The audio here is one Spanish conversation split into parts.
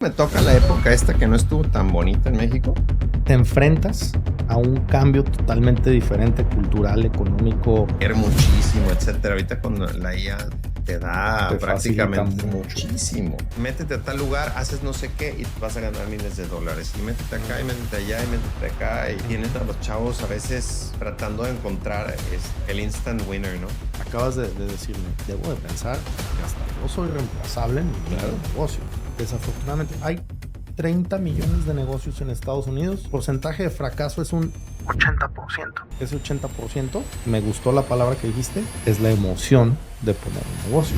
Me toca la época esta que no estuvo tan bonita en México. Te enfrentas a un cambio totalmente diferente, cultural, económico, Era muchísimo, etcétera. Ahorita cuando la IA te da te facilita prácticamente mucho. muchísimo. Métete a tal lugar, haces no sé qué y vas a ganar miles de dólares. Y métete acá y métete allá y métete acá. Y tienes a los chavos a veces tratando de encontrar el instant winner, ¿no? Acabas de decirme, debo de pensar que hasta yo soy reemplazable en mi Claro. negocio. Desafortunadamente, hay 30 millones de negocios en Estados Unidos. El porcentaje de fracaso es un 80%. Ese 80%, me gustó la palabra que dijiste, es la emoción de poner un negocio.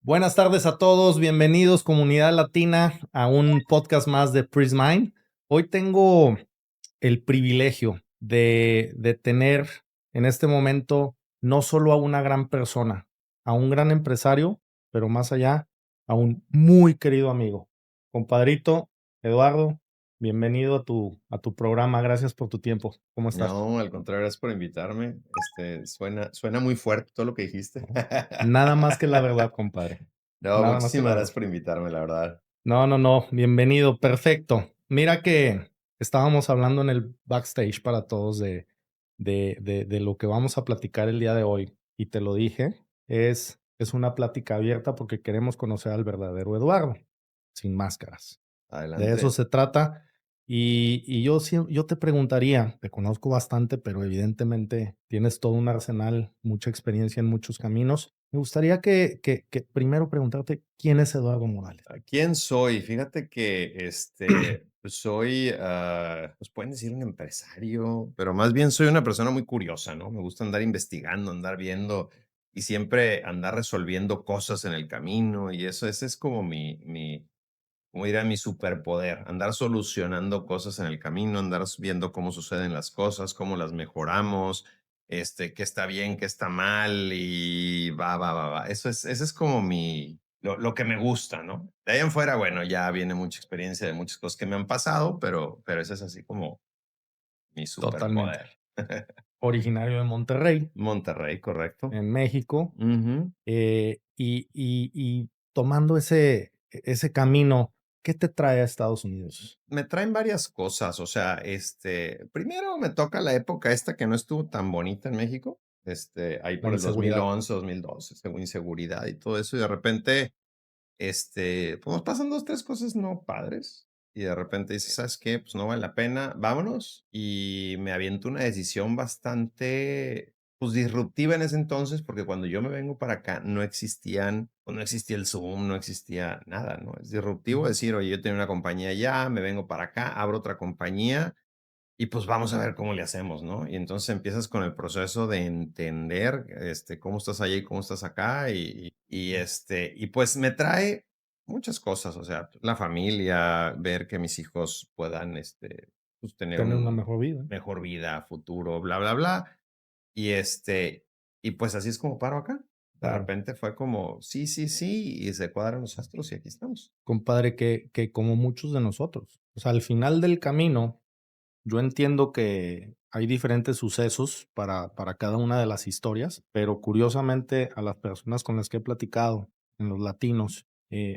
Buenas tardes a todos, bienvenidos comunidad latina a un podcast más de Prismine. Hoy tengo el privilegio de tener en este momento no solo a una gran persona, a un gran empresario, pero más allá, a un muy querido amigo. Compadrito Eduardo, bienvenido a tu programa, gracias por tu tiempo. ¿Cómo estás? No, al contrario, gracias por invitarme. Suena muy fuerte todo lo que dijiste. ¿No? Nada más que la verdad, compadre. No, Nada más que muchísimas la gracias verdad. por invitarme, la verdad. No, bienvenido, perfecto. Mira que estábamos hablando en el backstage para todos de lo que vamos a platicar el día de hoy, y te lo dije, es una plática abierta porque queremos conocer al verdadero Eduardo, sin máscaras. De eso Adelante. se trata. Y yo te preguntaría, te conozco bastante, pero evidentemente tienes todo un arsenal, mucha experiencia en muchos caminos. Me gustaría que primero preguntarte, ¿quién es Eduardo Morales? ¿Quién soy? Fíjate que pues soy, pues pueden decir un empresario, pero más bien soy una persona muy curiosa, ¿no? Me gusta andar investigando, andar viendo y siempre andar resolviendo cosas en el camino y eso, ese es como como diría, mi superpoder, andar solucionando cosas en el camino, andar viendo cómo suceden las cosas, cómo las mejoramos, qué está bien, qué está mal y va. Ese es como lo que me gusta, ¿no? De ahí en fuera, bueno, ya viene mucha experiencia de muchas cosas que me han pasado, pero ese es así como mi Totalmente. superpoder. Originario de Monterrey, Monterrey, correcto. en México, Ujú. y tomando ese camino, ¿qué te trae a Estados Unidos? Me traen varias cosas, o sea, primero me toca la época esta que no estuvo tan bonita en México, ahí La por el inseguridad. 2011, 2012, según inseguridad y todo eso, y de repente, pues nos pasan 2, 3 cosas no padres, y de repente dices: "¿Sabes qué? Pues no vale la pena, vámonos", y me aviento una decisión bastante, pues, disruptiva en ese entonces, porque cuando yo me vengo para acá no existía el Zoom, no existía nada, ¿no? Es disruptivo Ujú. decir: "Oye, yo tenía una compañía allá, me vengo para acá, abro otra compañía y, pues, vamos a ver cómo le hacemos", ¿no? Y entonces empiezas con el proceso de entender, cómo estás allá y cómo estás acá, y pues, me trae muchas cosas, o sea, la familia, ver que mis hijos puedan, pues, tener Tener una un mejor vida. mejor vida, futuro, bla, bla, bla. Y, y pues, así es como paro acá. De Claro. repente fue como, sí, sí, sí, y se cuadran los astros y aquí estamos. Compadre, que como muchos de nosotros. O sea, al final del camino, yo entiendo que hay diferentes sucesos para cada una de las historias, pero curiosamente a las personas con las que he platicado, en los latinos,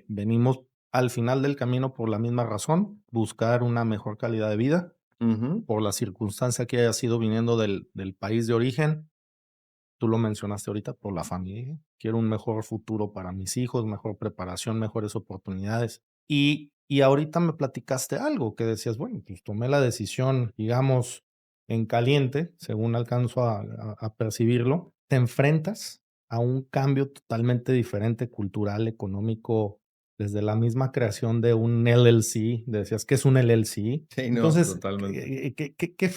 venimos al final del camino por la misma razón, buscar una mejor calidad de vida, Ujú. por la circunstancia que haya sido viniendo del país de origen. Tú lo mencionaste ahorita, por la familia. Quiero un mejor futuro para mis hijos, mejor preparación, mejores oportunidades. Y ahorita me platicaste algo que decías, bueno, pues tomé la decisión, digamos, en caliente, según alcanzo a percibirlo. Te enfrentas a un cambio totalmente diferente, cultural, económico, desde la misma creación de un LLC. Decías, ¿qué es un LLC? Sí, no, Entonces, totalmente. ¿qué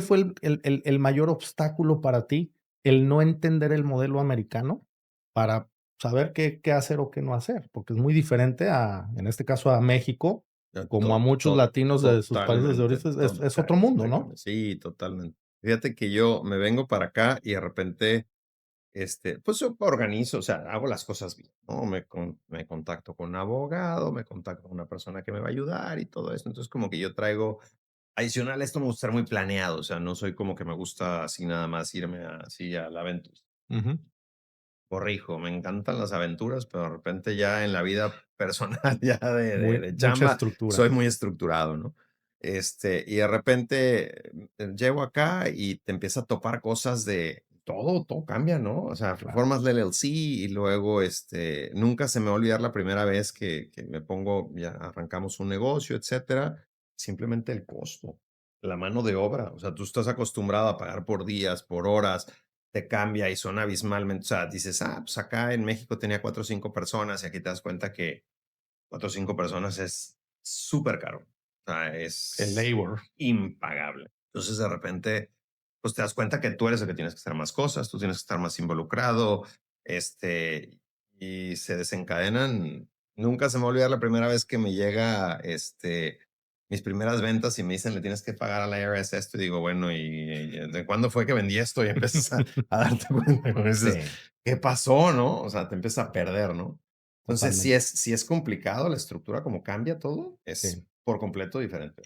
fue el mayor obstáculo para ti? El no entender el modelo americano para saber qué hacer o qué no hacer, porque es muy diferente en este caso, a México, como a muchos latinos de sus países de Totalmente, origen, es otro mundo, ¿no? sí, totalmente. Fíjate que yo me vengo para acá y de repente, pues yo organizo, o sea, hago las cosas bien, ¿no? Me contacto con un abogado, me contacto con una persona que me va a ayudar y todo eso. Entonces, como que yo traigo, adicional a esto, me gusta estar muy planeado, o sea, no soy como que me gusta así nada más irme así a la aventura. Ujú. corrijo, me encantan las aventuras, pero de repente ya en la vida personal, ya de Mucha chamba, estructura. soy muy estructurado, ¿no? Y de repente llego acá y te empieza a topar cosas de todo cambia, ¿no? O sea, Claro. formas de LLC y luego, nunca se me va a olvidar la primera vez que me pongo, ya arrancamos un negocio, etcétera, simplemente el costo, la mano de obra, o sea, tú estás acostumbrado a pagar por días, por horas, te cambia y son abismalmente, o sea, dices, pues acá en México tenía 4 o 5 personas y aquí te das cuenta que 4 o 5 personas es súper caro. O sea, El es labor. impagable. Entonces, de repente, pues te das cuenta que tú eres el que tienes que hacer más cosas, tú tienes que estar más involucrado, y se desencadenan. Nunca se me va a olvidar la primera vez que me llega, mis primeras ventas y me dicen, le tienes que pagar a la IRS esto, y digo, bueno, ¿y de cuándo fue que vendí esto? Y empiezas a darte cuenta, como dices, Sí, ¿qué pasó, no? O sea, te empiezas a perder, ¿no? Entonces, totalmente. sí es complicado la estructura, como cambia todo, es Sí. por completo diferente.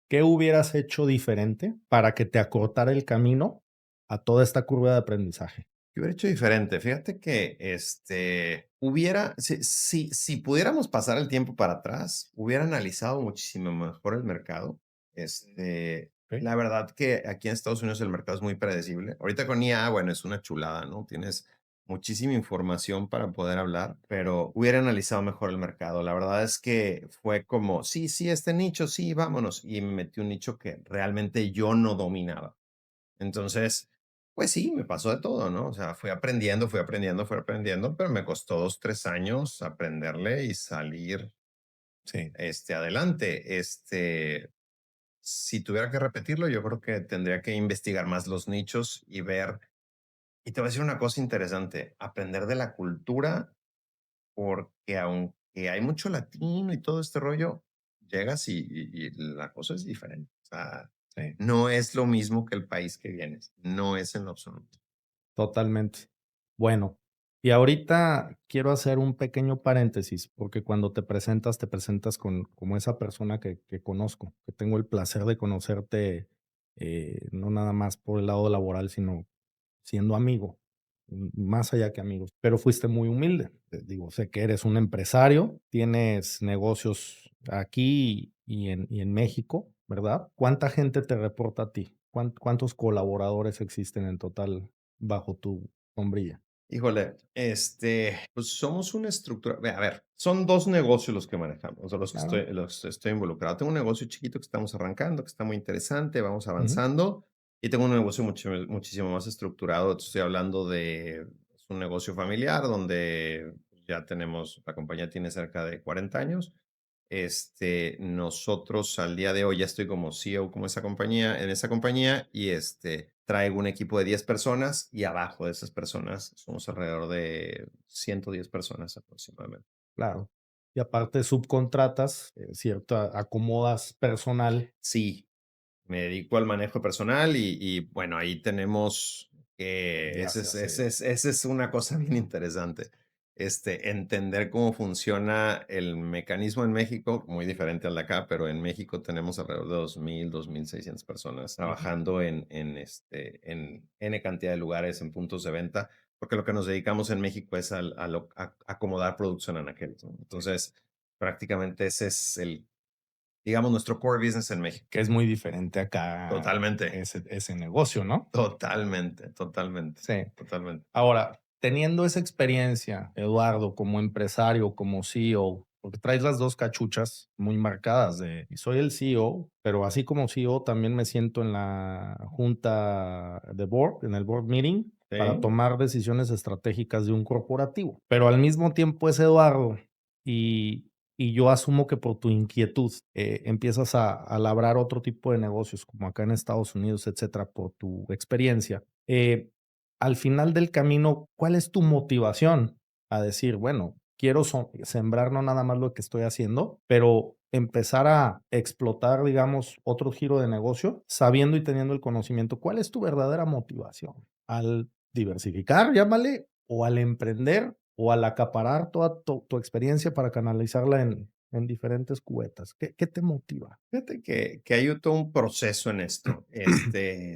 ¿Qué hubieras hecho diferente para que te acortara el camino a toda esta curva de aprendizaje? ¿Qué hubiera hecho diferente? Fíjate que, si pudiéramos pasar el tiempo para atrás, hubiera analizado muchísimo mejor el mercado. Okey. La verdad que aquí en Estados Unidos el mercado es muy predecible. Ahorita con IA, bueno, es una chulada, ¿no? Tienes muchísima información para poder hablar, pero hubiera analizado mejor el mercado. La verdad es que fue como, sí, sí, este nicho, sí, vámonos. Y me metí un nicho que realmente yo no dominaba. Entonces, pues sí, me pasó de todo, ¿no? O sea, fui aprendiendo, pero me costó 2, 3 años aprenderle y salir, Sí, adelante. Si tuviera que repetirlo, yo creo que tendría que investigar más los nichos y ver. Y te voy a decir una cosa interesante, aprender de la cultura, porque aunque hay mucho latino y todo este rollo, llegas y la cosa es diferente. O sea, sí, no es lo mismo que el país que vienes, no es en lo absoluto. totalmente. Bueno, y ahorita quiero hacer un pequeño paréntesis, porque cuando te presentas con como esa persona que conozco, que tengo el placer de conocerte, no nada más por el lado laboral, sino siendo amigo, más allá que amigos, pero fuiste muy humilde. Digo, sé que eres un empresario, tienes negocios aquí y en México, ¿verdad? ¿Cuánta gente te reporta a ti? ¿Cuántos colaboradores existen en total bajo tu sombrilla? Híjole, pues somos una estructura. A ver, son 2 negocios los que manejamos, o sea, Claro. los que estoy involucrado. Tengo un negocio chiquito que estamos arrancando, que está muy interesante, vamos Ujú. avanzando, y tengo un negocio muchísimo más estructurado. Te estoy hablando de es un negocio familiar donde ya tenemos, la compañía tiene cerca de 40 años. Nosotros al día de hoy ya estoy como CEO como en esa compañía y traigo un equipo de 10 personas y abajo de esas personas somos alrededor de 110 personas aproximadamente. Claro. Y aparte subcontratas, cierto, acomodas personal. Sí, me dedico al manejo personal bueno, ahí tenemos que Gracias. esa es una cosa bien interesante. Entender cómo funciona el mecanismo en México, muy diferente al de acá, pero en México tenemos alrededor de 2,000, 2,600 personas Ujú. trabajando en N cantidad de lugares, en puntos de venta, porque lo que nos dedicamos en México es a acomodar producción en aquellos, ¿no? Sí. Entonces, prácticamente ese es digamos, nuestro core business en México. Que es muy diferente acá Totalmente, ese negocio, ¿no? totalmente, totalmente, Sí. totalmente. Ahora, teniendo esa experiencia, Eduardo, como empresario, como CEO, porque traes las 2 cachuchas muy marcadas de soy el CEO, pero así como CEO también me siento en la junta de board, en el board meeting, para Sí, tomar decisiones estratégicas de un corporativo. Pero al mismo tiempo es Eduardo y yo asumo que por tu inquietud, empiezas a labrar otro tipo de negocios, como acá en Estados Unidos, etcétera, por tu experiencia. Al final del camino, ¿cuál es tu motivación a decir, bueno, quiero sembrar no nada más lo que estoy haciendo, pero empezar a explotar, digamos, otro giro de negocio, sabiendo y teniendo el conocimiento? ¿Cuál es tu verdadera motivación? ¿Al diversificar, llámale, o al emprender, o al acaparar toda tu experiencia para canalizarla en diferentes cubetas? ¿Qué te motiva? fíjate que hay todo un proceso en esto.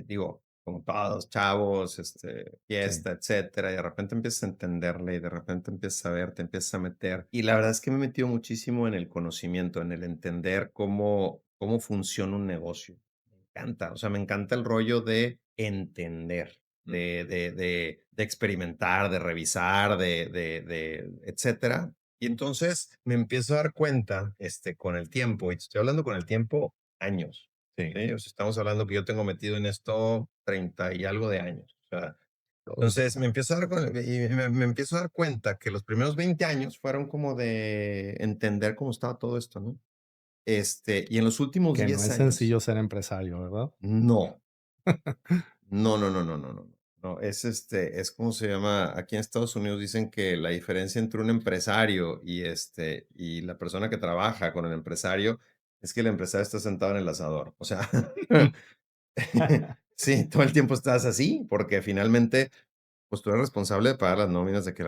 Digo, como todos chavos, Sí. fiesta, etcétera, y de repente empiezas a entenderle, y de repente empiezas a ver, te empiezas a meter. Y la verdad es que me he metido muchísimo en el conocimiento, en el entender cómo funciona un negocio. Me encanta, o sea, me encanta el rollo de entender, Mm. de experimentar, de revisar, de etcétera. Y entonces me empiezo a dar cuenta, con el tiempo, y te estoy hablando con el tiempo, años. Sí, Sí, o sea, estamos hablando que yo tengo metido en esto 30 y algo de años. O sea, todo ese entonces me tiempo. empiezo a dar me empiezo a dar cuenta que los primeros 20 años fueron como de entender cómo estaba todo esto, ¿no? Y en los últimos Que no 10 es años, sencillo ser empresario, ¿verdad? no, no, no, no, no, no, no. No, es como se llama, aquí en Estados Unidos dicen que la diferencia entre un empresario y la persona que trabaja con el empresario es que el empresario está sentado en el asador. O sea, sí, todo el tiempo estás así, porque finalmente, pues tú eres responsable de pagar las nóminas, de que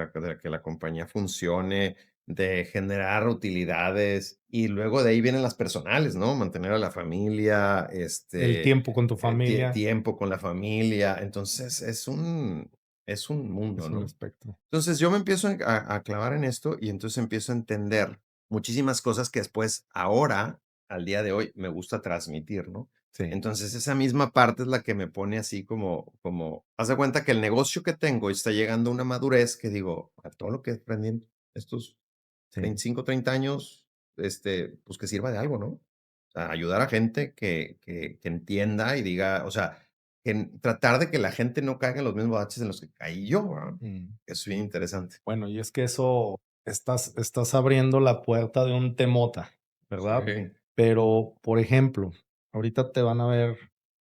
la compañía funcione, de generar utilidades, y luego de ahí vienen las personales, ¿no? Mantener a la familia, El tiempo con tu familia tiempo con la familia. Entonces, es un mundo, es un ¿no? espectro. Entonces, yo me empiezo a clavar en esto y entonces empiezo a entender muchísimas cosas que después, ahora, al día de hoy, me gusta transmitir, ¿no? Sí, Entonces, esa misma parte es la que me pone así como haz de cuenta que el negocio que tengo está llegando a una madurez que digo, a todo lo que aprendí en estos sí. 25, 30 años, pues que sirva de algo, ¿no? O sea, ayudar a gente que entienda y diga, o sea, tratar de que la gente no caiga en los mismos baches en los que caí yo, ¿verdad? Mm. Eso es bien interesante. Bueno, y es que eso estás abriendo la puerta de un temota, ¿verdad? Sí. Pero, por ejemplo, ahorita te van a ver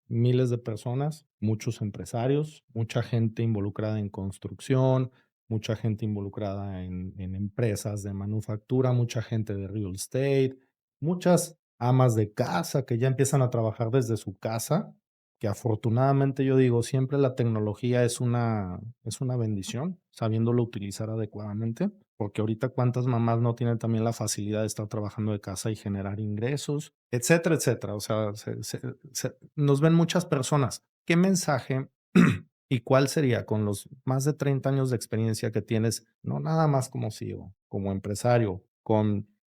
miles de personas, muchos empresarios, mucha gente involucrada en construcción, mucha gente involucrada en empresas de manufactura, mucha gente de real estate, muchas amas de casa que ya empiezan a trabajar desde su casa, que afortunadamente yo digo, siempre la tecnología es una bendición, sabiéndolo utilizar adecuadamente, porque ahorita cuántas mamás no tienen también la facilidad de estar trabajando de casa y generar ingresos, etcétera, etcétera. O sea, nos ven muchas personas. ¿Qué mensaje y cuál sería con los más de 30 años de experiencia que tienes, no nada más como CEO, como empresario,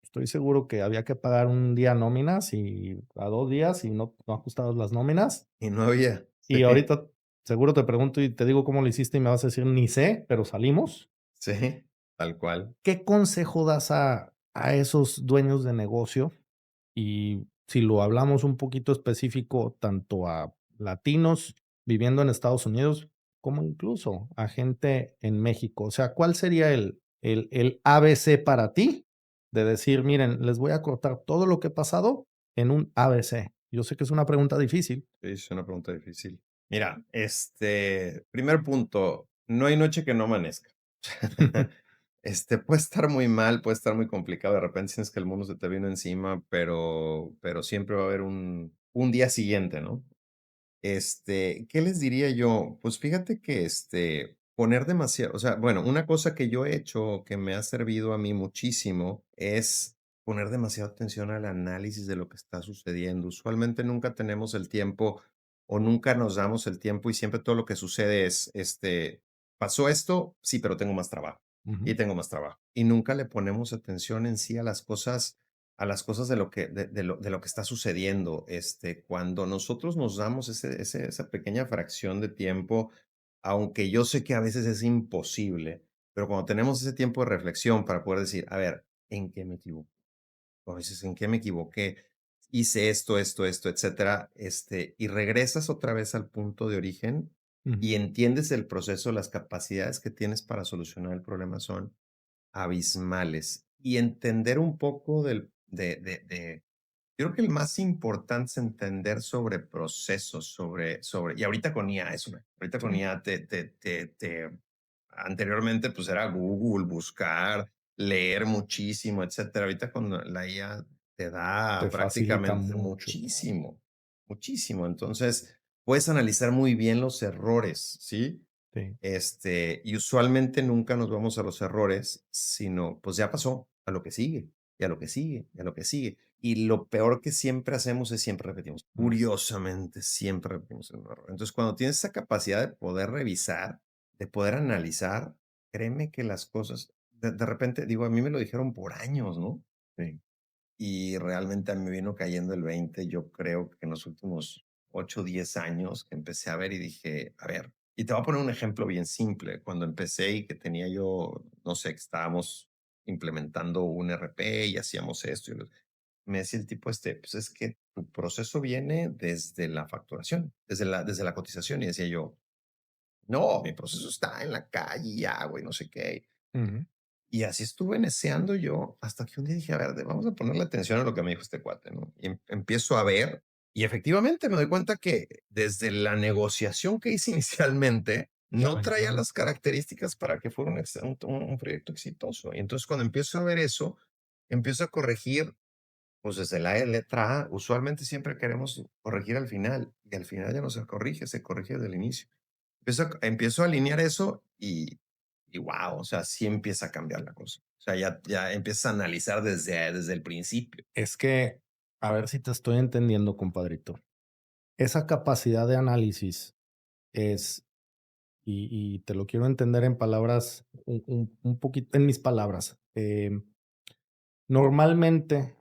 estoy seguro que había que pagar un día nóminas y a 2 días y no ajustabas las nóminas? Y no había. Y Sí, ahorita seguro te pregunto y te digo cómo lo hiciste y me vas a decir: "Ni sé, pero salimos". sí, tal cual. ¿Qué consejo das a esos dueños de negocio? Y si lo hablamos un poquito específico, tanto a latinos viviendo en Estados Unidos, como incluso a gente en México. O sea, ¿cuál sería el ABC para ti de decir: "Miren, les voy a contar todo lo que he pasado en un ABC"? Yo sé que es una pregunta difícil. Sí, es una pregunta difícil. Mira, primer punto, no hay noche que no amanezca. Puede estar muy mal, puede estar muy complicado, de repente sientes que el mundo se te vino encima, pero siempre va a haber un día siguiente, ¿no? ¿Qué les diría yo? Pues fíjate que, poner demasiado, o sea, bueno, una cosa que yo he hecho que me ha servido a mí muchísimo es poner demasiada atención al análisis de lo que está sucediendo. Usualmente nunca tenemos el tiempo o nunca nos damos el tiempo y siempre todo lo que sucede es, pasó esto, sí, pero tengo más trabajo y Ujú, tengo más trabajo. Y nunca le ponemos atención en sí a las cosas de lo que está sucediendo. Cuando nosotros nos damos esa pequeña fracción de tiempo, aunque yo sé que a veces es imposible, pero cuando tenemos ese tiempo de reflexión para poder decir, a ver, ¿en qué me equivoqué? O a veces, ¿en qué me equivoqué? Hice esto, etcétera, y regresas otra vez al punto de origen ujú, y entiendes el proceso, las capacidades que tienes para solucionar el problema son abismales. Y entender un poco yo creo que el más importante es entender sobre procesos, y ahorita con IA, ahorita con sí, IA anteriormente pues era Google, buscar, leer muchísimo, etcétera. Ahorita con la IA te da te facilita prácticamente mucho. muchísimo, muchísimo. Entonces, puedes analizar muy bien los errores, ¿sí? Sí, Y usualmente nunca nos vamos a los errores, sino, pues ya pasó, a lo que sigue, y a lo que sigue, y a lo que sigue. Y lo peor que siempre hacemos es siempre repetimos. Mm, Curiosamente, siempre repetimos el mismo error. Entonces, cuando tienes esa capacidad de poder revisar, de poder analizar, créeme que las cosas, de repente, digo, a mí me lo dijeron por años, ¿no? sí. Y realmente a mí me vino cayendo el 20, yo creo que en los últimos 8 o 10 años que empecé a ver y dije, a ver, y te voy a poner un ejemplo bien simple. Cuando empecé y que tenía yo, no sé, que estábamos implementando un RP y hacíamos esto, me decía el tipo este, pues es que tu proceso viene desde la facturación, desde la cotización. Y decía yo, no, mi proceso está en la calle y hago y no sé qué. Ujú. Y así estuve neceando yo hasta que un día dije, a ver, vamos a ponerle atención a lo que me dijo este cuate, ¿no? Y empiezo a ver y efectivamente me doy cuenta que desde la negociación que hice inicialmente, Ya no traía venía. las características para que fuera un proyecto exitoso. Y entonces cuando empiezo a ver eso, empiezo a corregir, pues desde la letra A, usualmente siempre queremos corregir al final y al final ya no se corrige desde el inicio. Empiezo a alinear eso y guau, o sea, sí empieza a cambiar la cosa. O sea, ya empiezas a analizar desde el principio. Es que, a ver si te estoy entendiendo, compadrito. Esa capacidad de análisis es, y te lo quiero entender en palabras, un poquito, en mis palabras. Normalmente,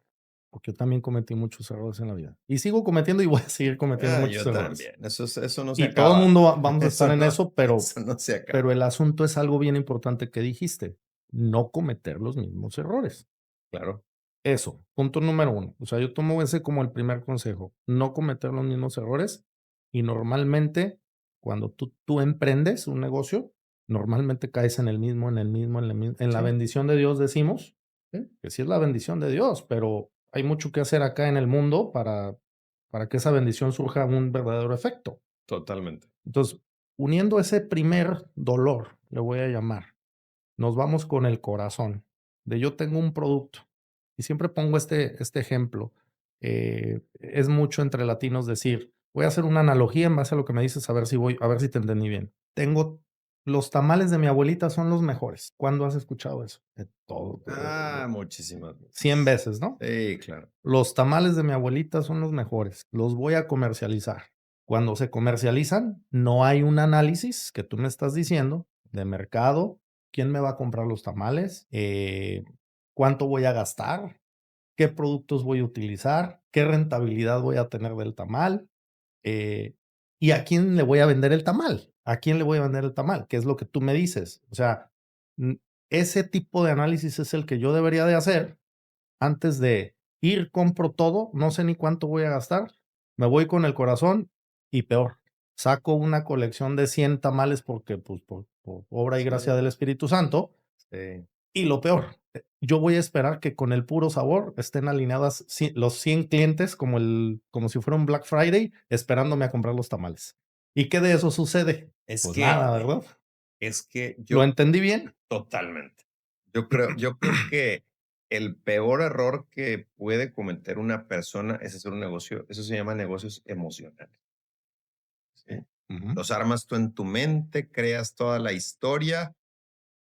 porque yo también cometí muchos errores en la vida y sigo cometiendo y voy a seguir cometiendo muchos Yo errores. también. Eso no se Y todo el acaba. mundo vamos a estar en eso, Eso no se pero acaba. el asunto es algo bien importante que dijiste, no cometer los mismos errores. Claro. Eso, punto número uno. O sea, yo tomo ese como el primer consejo, no cometer los mismos errores. Y normalmente, cuando tú emprendes un negocio, normalmente caes en el mismo, en el mismo, en el mismo, en la Sí, bendición de Dios decimos, sí, que sí es la bendición de Dios, pero hay mucho que hacer acá en el mundo para que esa bendición surja un verdadero efecto. totalmente. Entonces, uniendo ese primer dolor, le voy a llamar, nos vamos con el corazón, de yo tengo un producto. Y siempre pongo este ejemplo. Es mucho entre latinos decir, voy a hacer una analogía en base a lo que me dices, a ver si te entendí bien. Tengo los tamales de mi abuelita son los mejores. ¿Cuándo has escuchado eso? De todo, Muchísimas 100 veces. veces, ¿no? Sí, claro. Los tamales de mi abuelita son los mejores. Los voy a comercializar. Cuando se comercializan, no hay un análisis que tú me estás diciendo de mercado. ¿Quién me va a comprar los tamales? ¿Cuánto voy a gastar? ¿Qué productos voy a utilizar? ¿Qué rentabilidad voy a tener del tamal? Eh, ¿Y a quién le voy a vender el tamal? ¿A quién le voy a vender el tamal? ¿Qué es lo que tú me dices? O sea, mm, ese tipo de análisis es el que yo debería de hacer antes de ir, compro todo, no sé ni cuánto voy a gastar, me voy con el corazón y peor, saco una colección de 100 tamales porque, pues, por obra y gracia Sí, del Espíritu Santo, sí. y lo peor, yo voy a esperar que con el puro sabor estén alineadas los 100 clientes como si fuera un Black Friday esperándome a comprar los tamales. ¿Y qué de eso sucede? Es Pues que nada, ¿verdad? es que ¿Lo yo entendí bien? totalmente. Yo creo que el peor error que puede cometer una persona es hacer un negocio, eso se llama negocios emocionales, ¿sí? Ujú, Los armas tú en tu mente, creas toda la historia,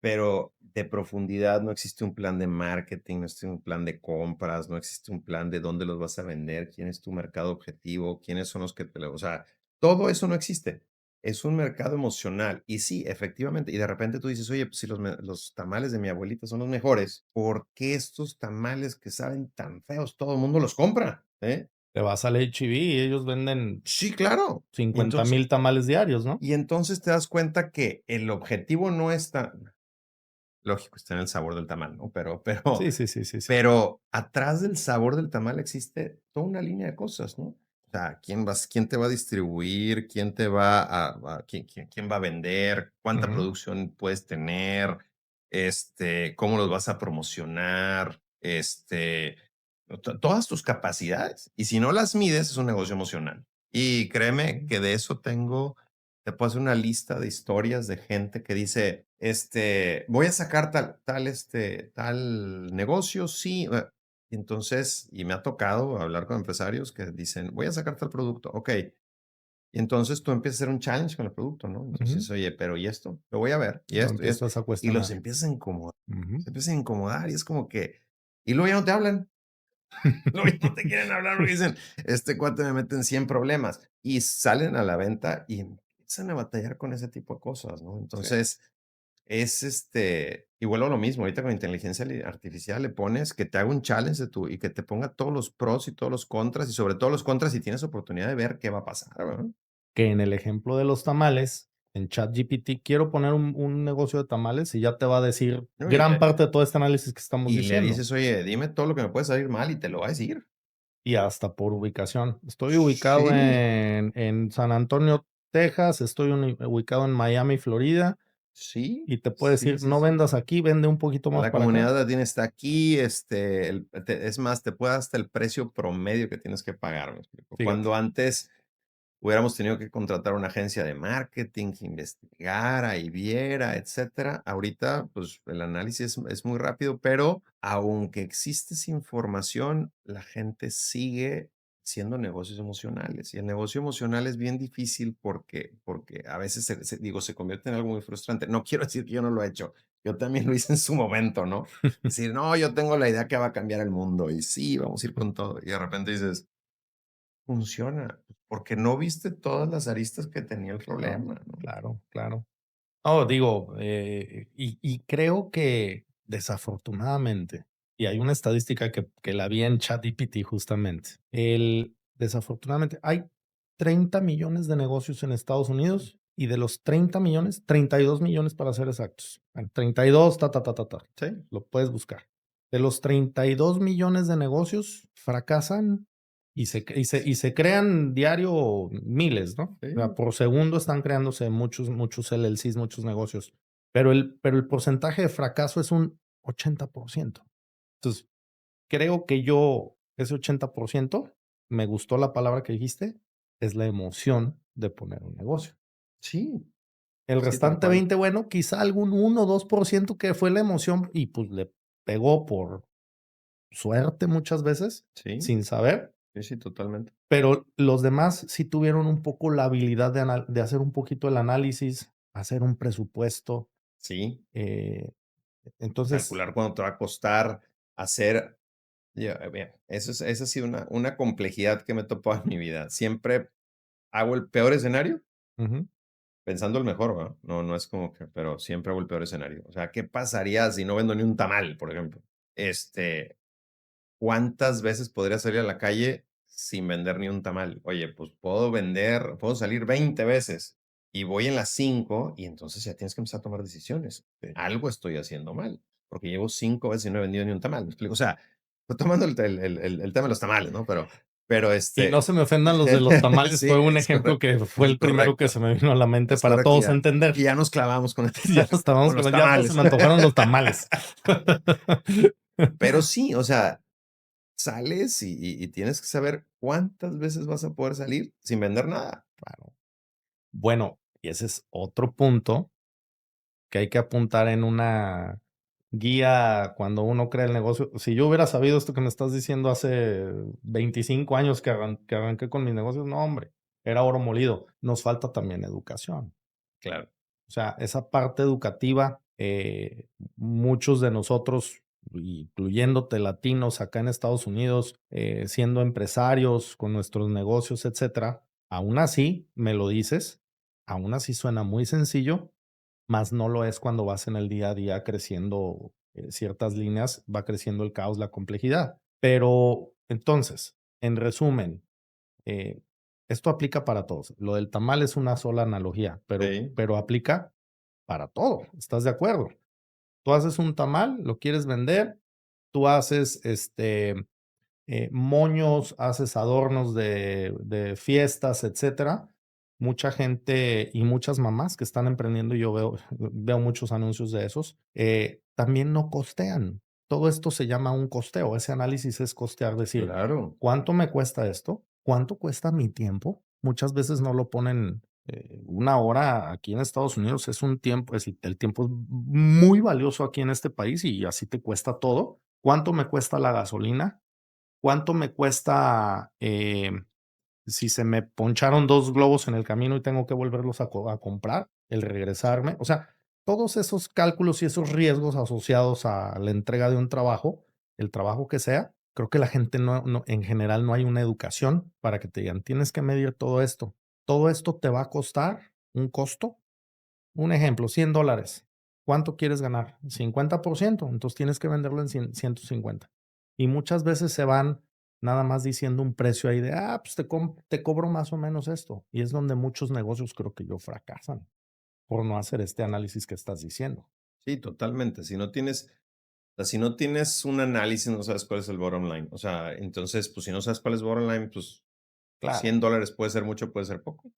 pero de profundidad no existe un plan de marketing, no existe un plan de compras, no existe un plan de dónde los vas a vender, quién es tu mercado objetivo, quiénes son los que te lo, o sea, todo eso no existe. Es un mercado emocional. Y sí, efectivamente. Y de repente tú dices, oye, pues si los tamales de mi abuelita son los mejores, ¿por qué estos tamales que saben tan feos todo el mundo los compra? ¿Eh? te vas al H-E-B y ellos venden Sí, claro. Y 50,000 tamales diarios, ¿no? entonces te das cuenta que el objetivo no está, lógico, está en el sabor del tamal, ¿no? Sí, sí, sí, sí, sí. Pero atrás del sabor del tamal existe toda una línea de cosas, ¿no? O sea, quién te va a distribuir, quién te va quién va a vender, cuánta Ujú, producción puedes tener, cómo los vas a promocionar, todas tus capacidades. Y si no las mides, es un negocio emocional. Y créeme ujú, que de eso te puedo hacer una lista de historias de gente que dice, voy a sacar tal negocio, sí. Y entonces, y me ha tocado hablar con empresarios que dicen, voy a sacar tal producto, ok. Y entonces tú empiezas a hacer un challenge con el producto, ¿no? ujú. Entonces, oye, pero ¿y esto? Lo voy a ver, y Lo esto, y esto. empiezas a Y los cuestionar. empiezas a incomodar, Ujú. se empiezan a incomodar y es como que, y luego ya no te hablan. No, y no te quieren hablar porque dicen: "Este cuate me mete en 100 problemas", y salen a la venta y empiezan a batallar con ese tipo de cosas, ¿no? Sí. Entonces, y vuelvo a lo mismo, ahorita con inteligencia artificial le pones que te haga un challenge y que te ponga todos los pros y todos los contras, y sobre todo los contras, si tienes oportunidad de ver qué va a pasar, ¿verdad? Que en el ejemplo de los tamales, en ChatGPT, quiero poner un negocio de tamales y ya te va a decir ¿No? gran parte de todo este análisis que estamos Y le diciendo. dices: "Oye, dime todo lo que me puede salir mal", y te lo va a decir. Y hasta por ubicación. Estoy ubicado Sí, en San Antonio, Texas, estoy ubicado en Miami, Florida, sí, y te puede sí, decir, sí, no sí. vendas aquí, vende un poquito más La para acá. comunidad latina está aquí, es más, te puede dar hasta el precio promedio que tienes que pagar, ¿me explico? Fíjate. Cuando antes hubiéramos tenido que contratar una agencia de marketing que investigara y viera, etcétera. Ahorita, pues, el análisis es muy rápido, pero aunque existe esa información, la gente sigue siendo negocios emocionales, y el negocio emocional es bien difícil porque a veces se convierte en algo muy frustrante. No quiero decir que yo no lo he hecho, yo también lo hice en su momento, ¿no? Decir: "No, yo tengo la idea que va a cambiar el mundo, y sí, vamos a ir con todo", y de repente dices: "Funciona, porque no viste todas las aristas que tenía el Claro, problema", ¿no? claro, claro. No, digo, y creo que desafortunadamente, y hay una estadística que la vi en ChatGPT justamente, desafortunadamente hay 30 millones de negocios en Estados Unidos y de los 30 millones, 32 millones para ser exactos. Bueno, 32, Sí, lo puedes buscar. De los 32 millones de negocios fracasan y se crean diario miles, ¿no? O sea, sí, por segundo están creándose muchos LLCs, muchos negocios, pero el porcentaje de fracaso es un 80%. Entonces, creo que ese 80% me gustó la palabra que dijiste, es la emoción de poner un negocio. sí, El sí, tal restante cual. 20, bueno, quizá algún 1 o 2% que fue la emoción y, pues, le pegó por suerte muchas veces, Sí, sin saber. sí, sí, totalmente. Pero los demás sí tuvieron un poco la habilidad de hacer un poquito el análisis, hacer un presupuesto, Sí, eh, entonces calcular cuánto te va a costar hacer bien, esa ha sido una complejidad que me he topado en mi vida. Siempre hago el peor escenario ujú, pensando el mejor, ¿verdad? No es como que pero siempre hago el peor escenario. O sea, ¿qué pasaría si no vendo ni un tamal, por ejemplo? ¿Cuántas veces podría salir a la calle sin vender ni un tamal? Oye, pues puedo salir 20 veces y voy en las 5 y entonces ya tienes que empezar a tomar decisiones. sí. Algo estoy haciendo mal, porque llevo 5 veces y no he vendido ni un tamal, ¿me explico? O sea, estoy tomando el tema de los tamales, ¿no? Pero, Y no se me ofendan los de los tamales, sí, fue un ejemplo que fue es el primero que correcto, se me vino a la mente es para correcto, todos entender. y ya nos clavamos con Ya nos estábamos con con los ya hasta se tamales. me antojaron los tamales. Pero sí, o sea, sales y tienes que saber cuántas veces vas a poder salir sin vender nada. Claro. Bueno, y ese es otro punto que hay que apuntar en una guía cuando uno crea el negocio. Si yo hubiera sabido esto que me estás diciendo hace 25 años que arranqué con mis negocios, no, hombre, era oro molido. Nos falta también educación. Claro, O sea, esa parte educativa, muchos de nosotros, incluyéndote latinos acá en Estados Unidos, siendo empresarios con nuestros negocios, etcétera, aún así, me lo dices, aún así suena muy sencillo, más no lo es cuando vas en el día a día creciendo ciertas líneas, va creciendo el caos, la complejidad. Pero entonces, en resumen, eh, esto aplica para todos. Lo del tamal es una sola analogía, pero, sí, pero aplica para todo. ¿Estás de acuerdo? Tú haces un tamal, lo quieres vender, tú haces moños, haces adornos de fiestas, etcétera. Mucha gente y muchas mamás que están emprendiendo, y yo veo muchos anuncios de esos, también no costean. Todo esto se llama un costeo. Ese análisis es costear, decir, claro, ¿cuánto me cuesta esto? ¿Cuánto cuesta mi tiempo? Muchas veces no lo ponen. Una hora aquí en Estados Unidos es un tiempo, es decir, el tiempo es muy valioso aquí en este país y así te cuesta todo. ¿Cuánto me cuesta la gasolina? ¿Cuánto me cuesta, si se me poncharon 2 globos en el camino y tengo que volverlos a comprar, el regresarme? O sea, todos esos cálculos y esos riesgos asociados a la entrega de un trabajo, el trabajo que sea, Creo que la gente en general no hay una educación para que te digan: "Tienes que medir todo esto. Todo esto te va a costar un costo". Un ejemplo, $100. ¿Cuánto quieres ganar? 50%, entonces tienes que venderlo en 150. Y muchas veces se van nada más diciendo un precio ahí de: "Ah, pues te cobro más o menos esto", y es donde muchos negocios creo que yo fracasan, por no hacer este análisis que estás diciendo. Sí, totalmente. Si no tienes un análisis, no sabes cuál es el bottom line. O sea, entonces, pues si no sabes cuál es bottom line, pues Claro. $100 puede ser mucho, puede ser poco.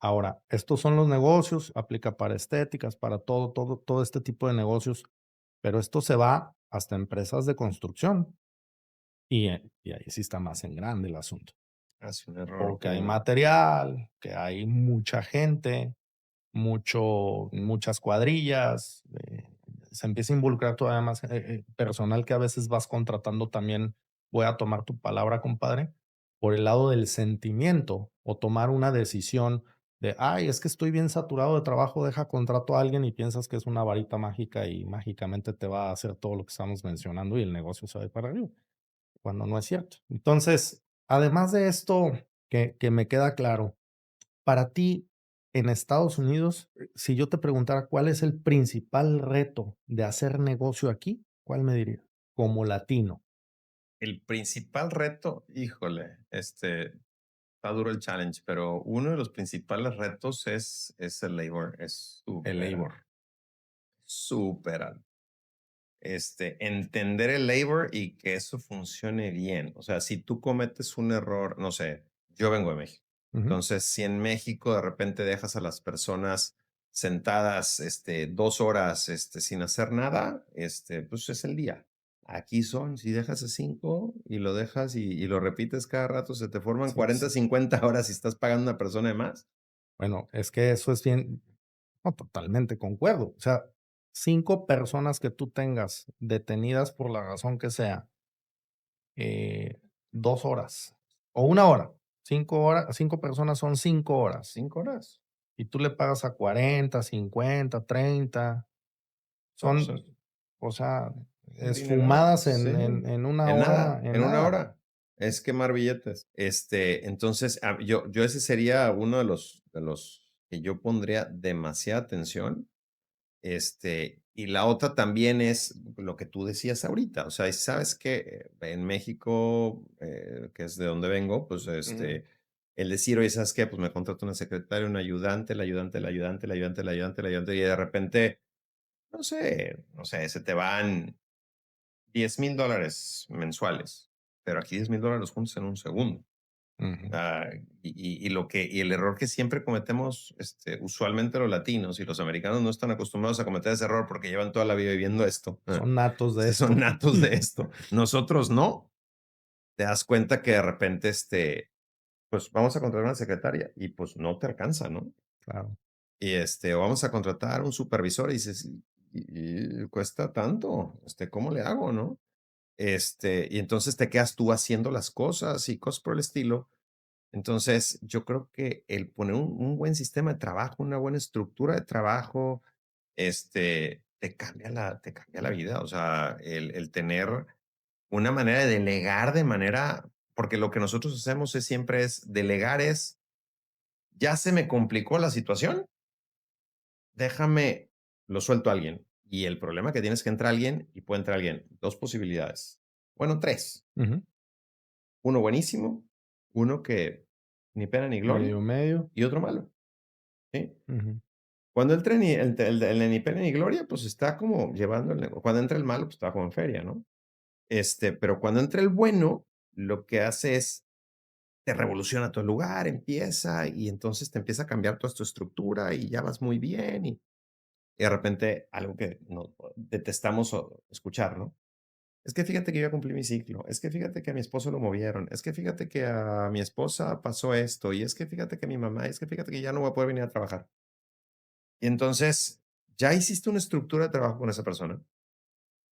Ahora, estos son los negocios, aplica para estéticas, para todo este tipo de negocios, pero esto se va hasta empresas de construcción, y ahí sí está más en grande el asunto. Hace un error Porque hay como material, que hay mucha gente, muchas cuadrillas, se empieza a involucrar todavía más, personal que a veces vas contratando también, voy a tomar tu palabra, compadre, por el lado del sentimiento, o tomar una decisión de: "Ay, es que estoy bien saturado de trabajo, deja contrato a alguien", y piensas que es una varita mágica y mágicamente te va a hacer todo lo que estamos mencionando y el negocio se va a ir para arriba, cuando no es cierto. Entonces, además de esto que me queda claro, para ti, en Estados Unidos, si yo te preguntara cuál es el principal reto de hacer negocio aquí, ¿cuál me dirías? Como latino, el principal reto, híjole, está duro el challenge, pero uno de los principales retos es el labor, es el labor. súper alto. Entender el labor y que eso funcione bien. O sea, si tú cometes un error, no sé, yo vengo de México. Ujú. Entonces, si en México de repente dejas a las personas sentadas, 2 horas, sin hacer nada, pues es el día. Aquí son, si dejas a 5 y lo dejas y lo repites cada rato, se te forman Sí, 40, 50 horas y estás pagando a una persona de más. bueno, es que eso es bien, no, totalmente concuerdo. O sea, 5 personas que tú tengas detenidas por la razón que sea, eh, 2 horas o 1 hora, 5 personas son 5 horas, 5 horas. y tú le pagas a 40, 50, 30. No, pues Son, o sea, un dineral, esfumadas sí, en una en hora, nada, en en una nada. hora. Es quemar billetes. Entonces, yo ese sería uno de los que yo pondría demasiada atención. Y la otra también es lo que tú decías ahorita. O sea, y sabes que en México, que es de donde vengo, pues, Ujú. el decir: "Oye, ¿sabes qué? Pues me contrato una secretaria, un ayudante, el ayudante, el ayudante, el ayudante, el ayudante, el ayudante", y de repente, no sé, se te van $10,000 mensuales, pero aquí $10,000 los juntas en un segundo. Ujú. Y el error que siempre cometemos, usualmente los latinos y los americanos no están acostumbrados a cometer ese error porque llevan toda la vida viviendo esto. Son natos de Son esto. natos de esto. Nosotros no. Te das cuenta que de repente, pues vamos a contratar una secretaria y pues no te alcanza, ¿no? Claro. O vamos a contratar un supervisor y dices, y cuesta tanto, ¿cómo le hago, no? Y entonces te quedas tú haciendo las cosas y cosas por el estilo. Entonces, yo creo que el poner un buen sistema de trabajo, una buena estructura de trabajo, te cambia la vida. O sea, el tener una manera de delegar de manera, porque lo que nosotros hacemos siempre es delegar ya se me complicó la situación, déjame, lo suelto a alguien. Y el problema que tienes que entrar alguien y puede entrar alguien. Dos posibilidades. Bueno, tres. Ujú. Uno buenísimo, uno que ni pena ni gloria Medio, medio. y otro malo, ¿sí? Ujú. Cuando entra el de ni pena ni gloria, pues está como llevando el negocio. Cuando entra el malo, pues está como en feria, ¿no? Pero cuando entra el bueno, lo que hace es te revoluciona todo el lugar, empieza y entonces te empieza a cambiar toda tu estructura y ya vas muy bien y de repente algo que no detestamos escuchar, ¿no? Es que fíjate que yo ya cumplí mi ciclo, es que fíjate que a mi esposo lo movieron, es que fíjate que a mi esposa pasó esto, y es que fíjate que mi mamá, es que fíjate que ya no voy a poder venir a trabajar. Y entonces, ya hiciste una estructura de trabajo con esa persona,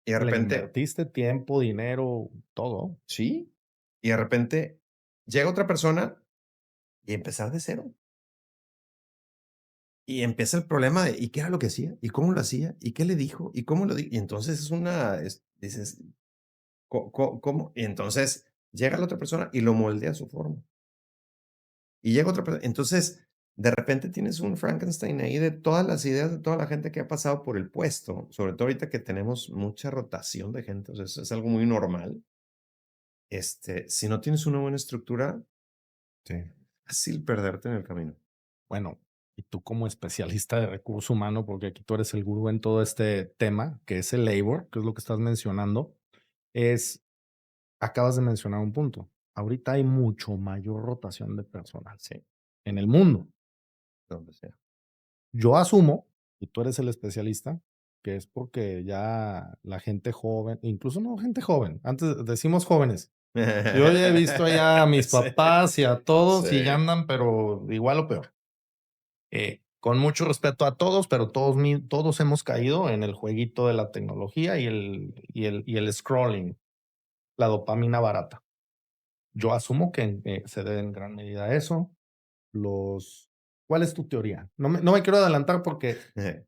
y de Le repente, invertiste tiempo, dinero, todo. sí, y de repente llega otra persona y empezar de cero. Y empieza el problema de, ¿y qué era lo que hacía? ¿Y cómo lo hacía? ¿Y qué le dijo? ¿Y cómo lo dijo? Y entonces dices, ¿cómo? Y entonces llega la otra persona y lo moldea a su forma. Y llega otra persona. Entonces, de repente tienes un Frankenstein ahí de todas las ideas de toda la gente que ha pasado por el puesto, sobre todo ahorita que tenemos mucha rotación de gente, o sea, es algo muy normal. Si no tienes una buena estructura, Sí. fácil perderte en el camino. Bueno, y tú como especialista de recurso humano, porque aquí tú eres el gurú en todo este tema, que es el labor, que es lo que estás mencionando, es acabas de mencionar un punto. Ahorita hay mucho mayor rotación de personal Sí, en el mundo. donde sea. Yo asumo, y tú eres el especialista, que es porque ya la gente joven, incluso no gente joven, antes decimos jóvenes. Yo ya he visto ya a mis Sí, papás y a todos y ya sí. andan, pero igual o peor. Con mucho respeto a todos, pero todos hemos caído en el jueguito de la tecnología y el scrolling, la dopamina barata. Yo asumo que se debe en gran medida a eso. Los ¿Cuál es tu teoría? No me quiero adelantar porque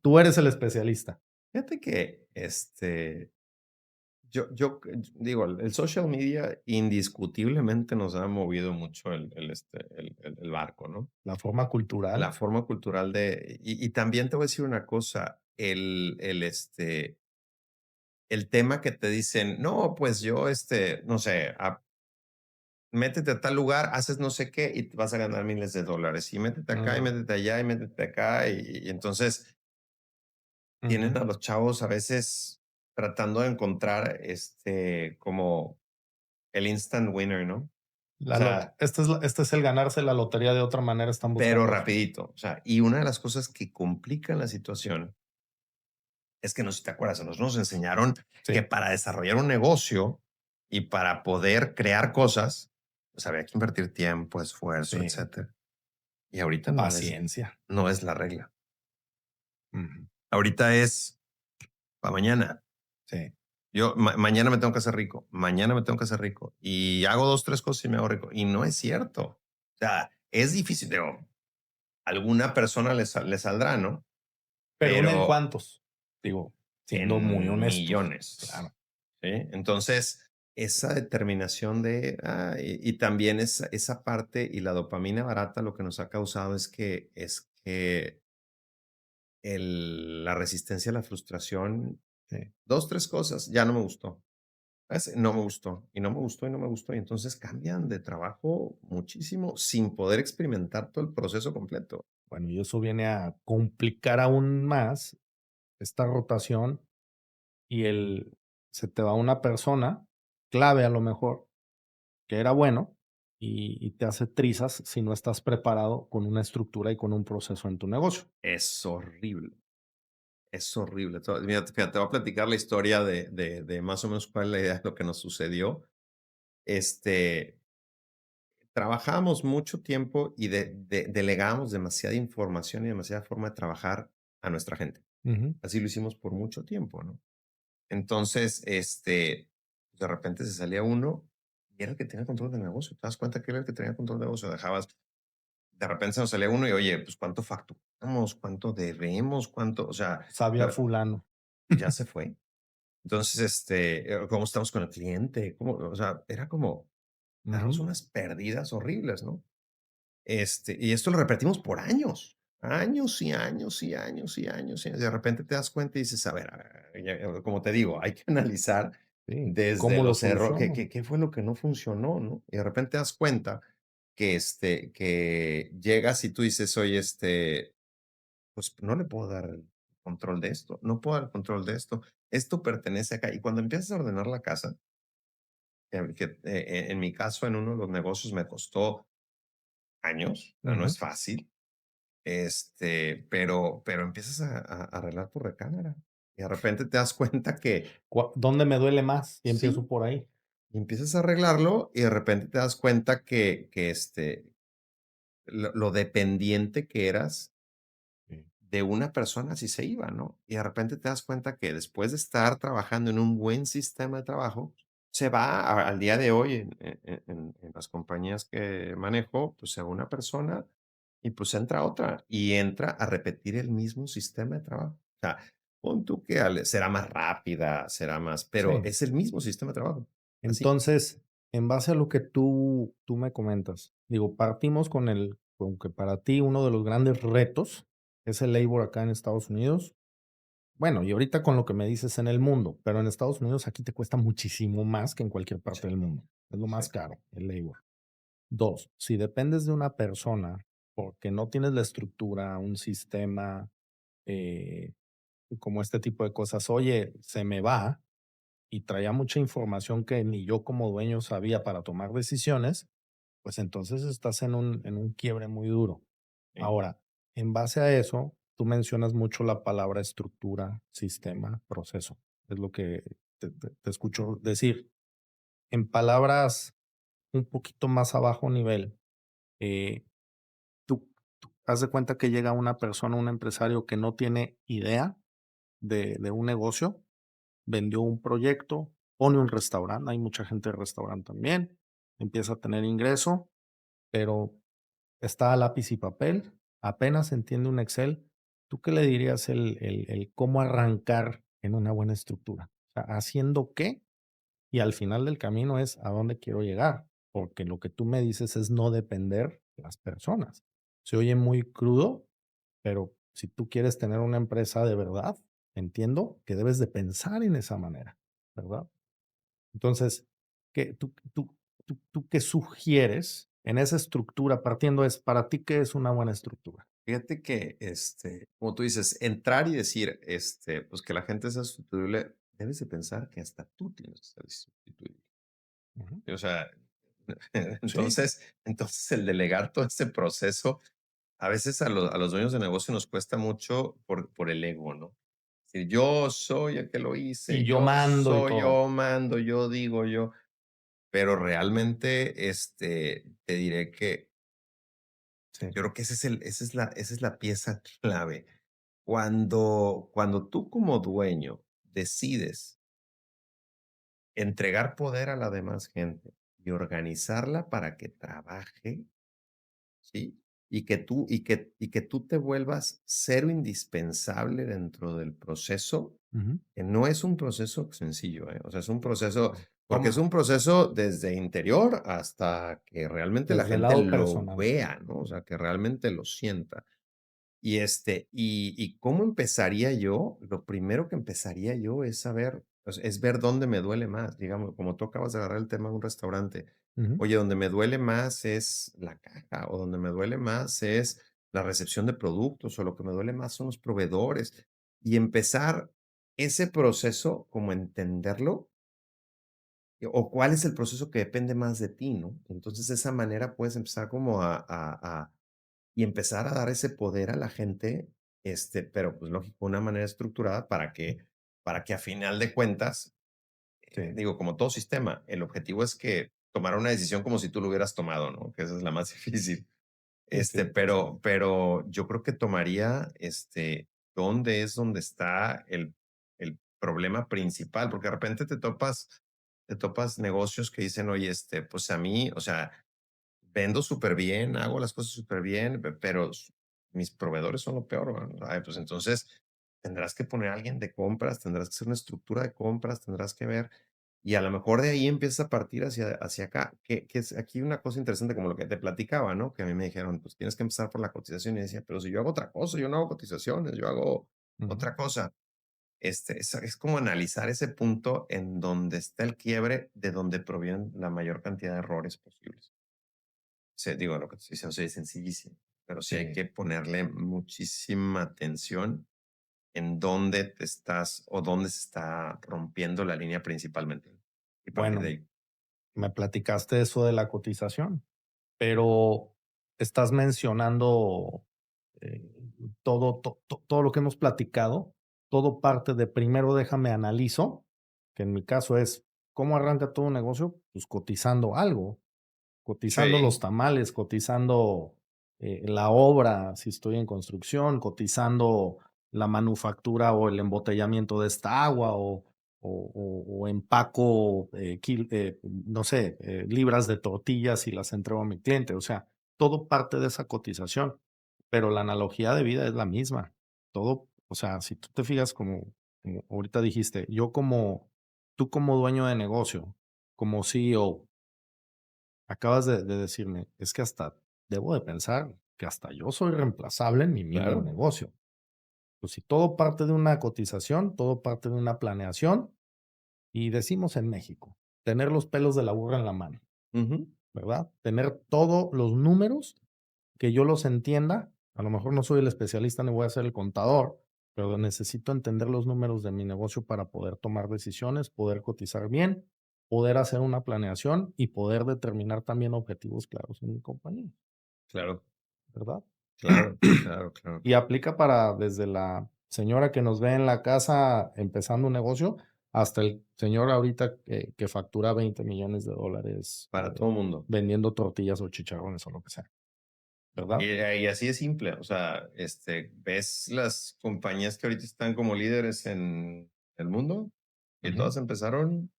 tú eres el especialista. Fíjate que, digo, el social media indiscutiblemente nos ha movido mucho el barco, ¿no? La forma cultural. La forma cultural y también te voy a decir una cosa, el tema que te dicen: "No, pues yo, no sé, métete a tal lugar, haces no sé qué y te vas a ganar miles de dólares, y métete acá, y Mm, métete allá, y métete acá", y entonces ujú. tienen a los chavos a veces tratando de encontrar, como el instant winner, ¿no? O La lot sea, este es el ganarse la lotería de otra manera, están pero buscando eso. rapidito. O sea, y una de las cosas que complican la situación es que no sé si te acuerdas, a nosotros nos enseñaron que Sí, para desarrollar un negocio y para poder crear cosas, pues había que invertir tiempo, esfuerzo, sí, etcétera. Y ahorita paciencia. no es la regla. Ujú. Ahorita es para mañana. Sí, Yo mañana me tengo que hacer rico, mañana me tengo que hacer rico y hago 2 3 cosas y me hago rico. Y no es cierto. O sea, es difícil, digo, alguna persona le saldrá, ¿no? pero ¿una en Pero cuántos? Digo, siendo muy en honestos. millones, Claro. ¿sí? Entonces, esa determinación y también esa parte y la dopamina barata lo que nos ha causado es que la resistencia a la frustración, Sí. 2 3 cosas, ya no me gustó. No me gustó, y no me gustó, y no me gustó, y entonces cambian de trabajo muchísimo sin poder experimentar todo el proceso completo. Bueno, y eso viene a complicar aún más esta rotación y se te va una persona clave a lo mejor, que era bueno, y te hace trizas si no estás preparado con una estructura y con un proceso en tu negocio. Es horrible, es horrible. Mira, fíjate, te voy a platicar la historia de más o menos cuál es la idea de lo que nos sucedió. Este, Trabajábamos mucho tiempo y delegábamos demasiada información y demasiada forma de trabajar a nuestra gente. Ujú, Así lo hicimos por mucho tiempo, ¿no? Entonces, de repente se salía uno y era el que tenía control del negocio. Te das cuenta que era el que tenía control del negocio. De repente se nos salía uno y, oye, pues cuánto facturamos, cuánto debemos, cuánto, o sea, sabía la- fulano. ya se fue. Entonces, ¿cómo estamos con el cliente? ¿Cómo? O sea, era como darnos Ujú, unas pérdidas horribles, ¿no? Y esto lo repetimos por años, años y años y años y años. Y de repente te das cuenta y dices, a ver, como te digo, hay que analizar sí, desde ¿cómo lo los errores, ¿qué, soluciono? qué, qué fue lo que no funcionó, ¿no? Y de repente te das cuenta que llegas y tú dices, oye, pues no le puedo dar el control de esto, no puedo dar el control de esto pertenece acá. Y cuando empiezas a ordenar la casa, en mi caso, en uno de los negocios me costó años, o sea, no Ujú. es fácil. Pero empiezas a arreglar tu recámara, y de repente te das cuenta que ¿Dónde me duele más? Y empiezo sí, por ahí. y empiezas a arreglarlo, y de repente te das cuenta que lo dependiente que eras Sí, de una persona si se iba, ¿no? Y de repente te das cuenta que después de estar trabajando en un buen sistema de trabajo, se va al día de hoy en las compañías que manejo, pues se va una persona y pues entra otra y entra a repetir el mismo sistema de trabajo. O sea, pon tú que será más rápida, será más, pero sí. es el mismo sistema de trabajo. Así. Entonces, en base a lo que tú me comentas, digo, partimos con que para ti uno de los grandes retos es el labor acá en Estados Unidos. Bueno, y ahorita con lo que me dices en el mundo, pero en Estados Unidos aquí te cuesta muchísimo más que en cualquier parte Sí, del mundo. Es lo sí, más caro, el labor. 2, si dependes de una persona porque no tienes la estructura, un sistema, eh, como este tipo de cosas, oye, se me va y traía mucha información que ni yo como dueño sabía para tomar decisiones, pues entonces estás en un quiebre muy duro. sí, Ahora, en base a eso, tú mencionas mucho la palabra estructura, sistema, proceso. Es lo que te escucho decir. En palabras un poquito más abajo nivel, eh, tú haz de cuenta que llega una persona, un empresario que no tiene idea de un negocio, vendió un proyecto, pone un restaurante, hay mucha gente de restaurante también, empieza a tener ingreso, pero está a lápiz y papel, apenas entiende un Excel. ¿Tú qué le dirías el cómo arrancar en una buena estructura? O sea, ¿haciendo qué? Y al final del camino es a dónde quiero llegar, porque lo que tú me dices es no depender de las personas. Se oye muy crudo, pero si tú quieres tener una empresa de verdad, entiendo que debes de pensar en esa manera, ¿verdad? Entonces, ¿tú qué sugieres en esa estructura? Partiendo es, para ti, ¿qué es una buena estructura? fíjate que, como tú dices, entrar y decir, pues, que la gente sea sustituible, debes de pensar que hasta tú tienes que ser sustituible. Ujú. O sea, Sí. entonces el delegar todo este proceso, a veces a los dueños de negocio nos cuesta mucho por el ego, ¿no? Si yo soy el que lo Y hice, yo mando y todo. yo mando, yo digo, yo, pero realmente, te diré que Sí. yo creo que esa es la pieza clave. Cuando tú como dueño decides entregar poder a la demás gente y organizarla para que trabaje, ¿sí? Y que tú te vuelvas cero indispensable dentro del proceso, Ujú. que no es un proceso sencillo, ¿eh? O sea, es un proceso, porque es Toma, un proceso desde interior hasta que realmente la desde el gente lado lo personal. vea, ¿no? O sea, que realmente lo sienta. Y cómo empezaría yo, lo primero que empezaría yo es saber, pues, es ver dónde me duele más, digamos, como tú acabas de agarrar el tema de un restaurante. Ujú. Oye, donde me duele más es la caja, o donde me duele más es la recepción de productos, o lo que me duele más son los proveedores. Y empezar ese proceso, como entenderlo, o cuál es el proceso que depende más de ti, ¿no? Entonces, de esa manera puedes empezar como y empezar a dar ese poder a la gente, pero, pues, lógico, de una manera estructurada para que a final de cuentas, Sí, digo, como todo sistema, el objetivo es que tomar una decisión como si tú lo hubieras tomado, ¿no? Que esa es la más difícil. sí, sí. Pero yo creo que tomaría, dónde es donde está el problema principal, porque de repente te topas negocios que dicen: "Oye, pues, a mí, o sea, vendo súper bien, hago las cosas súper bien, pero mis proveedores son lo peor, ¿verdad? Ay, pues entonces tendrás que poner a alguien de compras, tendrás que hacer una estructura de compras, tendrás que ver, y a lo mejor de ahí empieza a partir hacia acá, que es aquí una cosa interesante como lo que te platicaba, ¿no? Que a mí me dijeron, pues tienes que empezar por la cotización y decía, pero si yo hago otra cosa, yo no hago cotizaciones, yo hago Ujú. otra cosa. Es como analizar ese punto en donde está el quiebre, de donde provienen la mayor cantidad de errores posibles. Sí, digo, lo que te estoy diciendo, sí, es sencillísimo, pero sí hay Sí. que ponerle muchísima atención en dónde te estás o dónde se está rompiendo la línea principalmente. Y partir de Bueno, ahí. me platicaste eso de la cotización, pero estás mencionando, eh, todo lo que hemos platicado, todo parte de primero déjame analizo, que en mi caso es, ¿cómo arranca todo un negocio? Pues cotizando algo. Cotizando los Sí, tamales, cotizando, la obra, si estoy en construcción, cotizando la manufactura o el embotellamiento de esta agua, o empaco, no sé, libras de tortillas y las entrego a mi cliente. O sea, todo parte de esa cotización, pero la analogía de vida es la misma. Todo, o sea, si tú te fijas como ahorita dijiste, tú como dueño de negocio, como CEO, acabas de decirme, es que hasta debo de pensar que hasta yo soy reemplazable en mi mismo Claro. negocio. Pues si todo parte de una cotización, todo parte de una planeación, y decimos en México, tener los pelos de la burra en la mano, Ujú. ¿verdad? Tener todos los números que yo los entienda. A lo mejor no soy el especialista ni voy a ser el contador, pero necesito entender los números de mi negocio para poder tomar decisiones, poder cotizar bien, poder hacer una planeación y poder determinar también objetivos claros en mi compañía, Claro, ¿verdad? claro, claro, claro. Y aplica para desde la señora que nos ve en la casa empezando un negocio, hasta el señor ahorita que factura $20 millones, Para todo mundo. vendiendo tortillas o chicharrones o lo que sea, ¿verdad? Y así es simple, o sea, ves las compañías que ahorita están como líderes en el mundo y Ujú. todas empezaron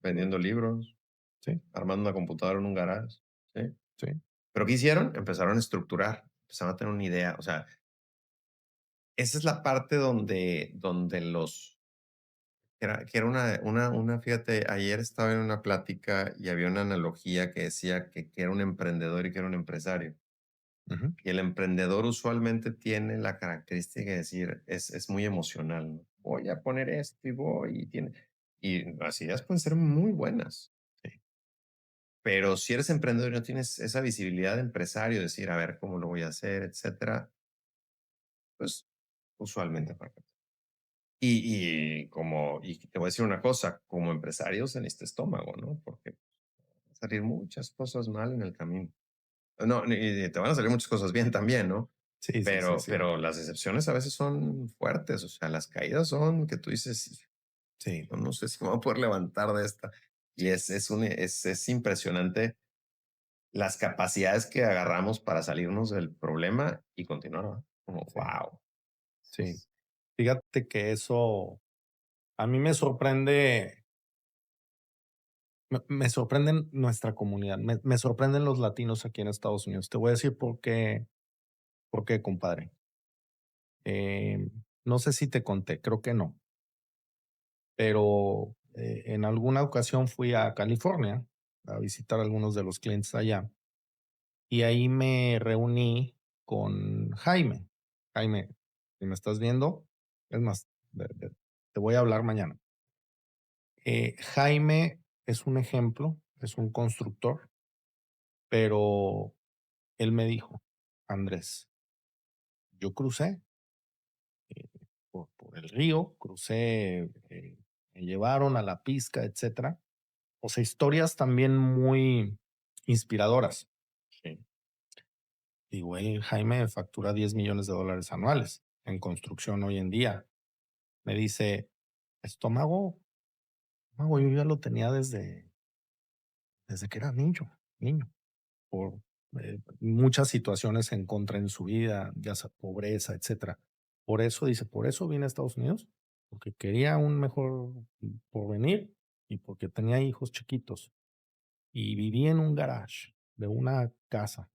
vendiendo libros, Sí, armando una computadora en un garage, ¿sí? sí. Pero ¿qué hicieron? Empezaron a estructurar, empezaron a tener una idea, o sea, esa es la parte donde que era fíjate, ayer estaba en una plática y había una analogía que decía que era un emprendedor y que era un empresario. Ujú. Y el emprendedor usualmente tiene la característica de decir, es muy emocional, ¿no? Voy a poner esto y voy, y las ideas pueden ser muy buenas, Sí, pero si eres emprendedor y no tienes esa visibilidad de empresario, decir, a ver cómo lo voy a hacer, etcétera, pues usualmente fracasa. Y te voy a decir una cosa, como empresarios en este estómago, ¿no? Porque van a salir muchas cosas mal en el camino. No, y te van a salir muchas cosas bien también, ¿no? sí, sí, sí, sí. Pero las decepciones a veces son fuertes, o sea, las caídas son que tú dices: Sí, "Yo no sé si me voy a poder levantar de esta". Y es impresionante las capacidades que agarramos para salirnos del problema y continuar, ¿verdad? Como, sí, guau. sí. Fíjate que eso a mí me sorprende, me sorprende nuestra comunidad, me sorprenden los latinos aquí en Estados Unidos. Te voy a decir por qué, compadre. No sé si te conté, creo que no, pero, en alguna ocasión fui a California a visitar a algunos de los clientes allá, y ahí me reuní con Jaime. Jaime, si me estás viendo, es más, te voy a hablar mañana. Jaime es un ejemplo, es un constructor, pero él me dijo: "Andrés, yo crucé, por el río, crucé, me llevaron a la pizca, etcétera". O sea, historias también muy inspiradoras. Sí. Digo, él, Jaime, factura $10 millones anuales en construcción hoy en día. Me dice: "Estómago, yo ya lo tenía desde que era niño, por, muchas situaciones en contra en su vida, ya sea pobreza, etcétera. Por eso", dice, "por eso vine a Estados Unidos, porque quería un mejor porvenir y porque tenía hijos chiquitos, y viví en un garage de una casa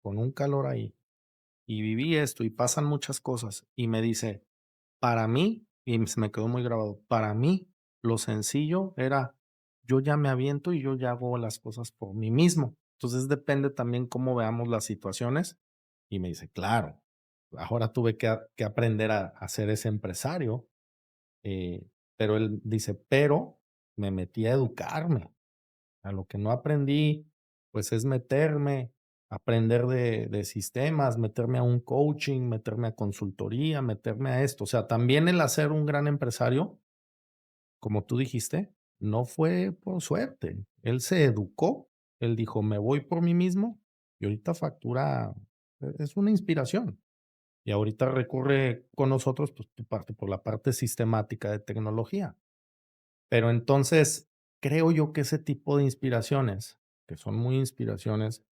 con un calor ahí, y viví esto, y pasan muchas cosas". Y me dice: "Para mí", y se me quedó muy grabado, "para mí lo sencillo era, yo ya me aviento y yo ya hago las cosas por mí mismo". Entonces, depende también cómo veamos las situaciones. Y me dice: "Claro, ahora tuve que aprender a ser ese empresario", pero él dice: "Pero me metí a educarme". A lo que no aprendí, pues, es meterme, aprender de sistemas, meterme a un coaching, meterme a consultoría, meterme a esto. O sea, también el hacer un gran empresario, como tú dijiste, no fue por suerte. Él se educó, él dijo: "Me voy por mí mismo", y ahorita factura, es una inspiración. Y ahorita recurre con nosotros, pues, por la parte sistemática de tecnología. Pero entonces, creo yo que ese tipo de inspiraciones, que son muy inspiraciones,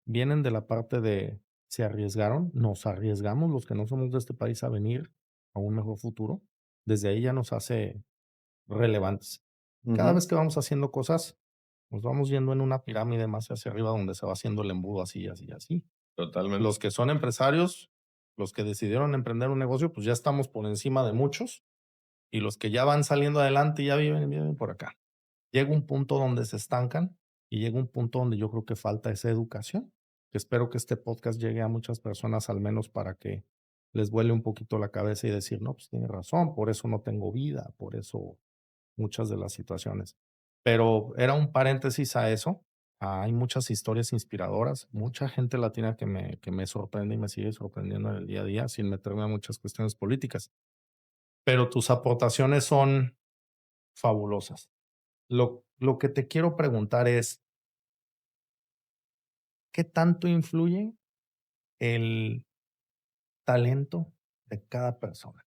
vienen de la parte de se arriesgaron, nos arriesgamos los que no somos de este país a venir a un mejor futuro. Desde ahí ya nos hace relevantes. Cada Ujú. vez que vamos haciendo cosas, nos vamos yendo en una pirámide más hacia arriba donde se va haciendo el embudo así, así, así. Totalmente. Los que son empresarios, los que decidieron emprender un negocio, pues ya estamos por encima de muchos y los que ya van saliendo adelante y ya viven por acá. llega un punto donde se estancan y llega un punto donde yo creo que falta esa educación. Espero que este podcast llegue a muchas personas, al menos para que les vuele un poquito la cabeza y decir, no, pues tiene razón, por eso no tengo vida, por eso muchas de las situaciones. Pero era un paréntesis a eso. Hay muchas historias inspiradoras, mucha gente latina que me sorprende y me sigue sorprendiendo en el día a día, sin meterme a muchas cuestiones políticas. Pero tus aportaciones son fabulosas. Lo que te quiero preguntar es, ¿qué tanto influye el talento de cada persona?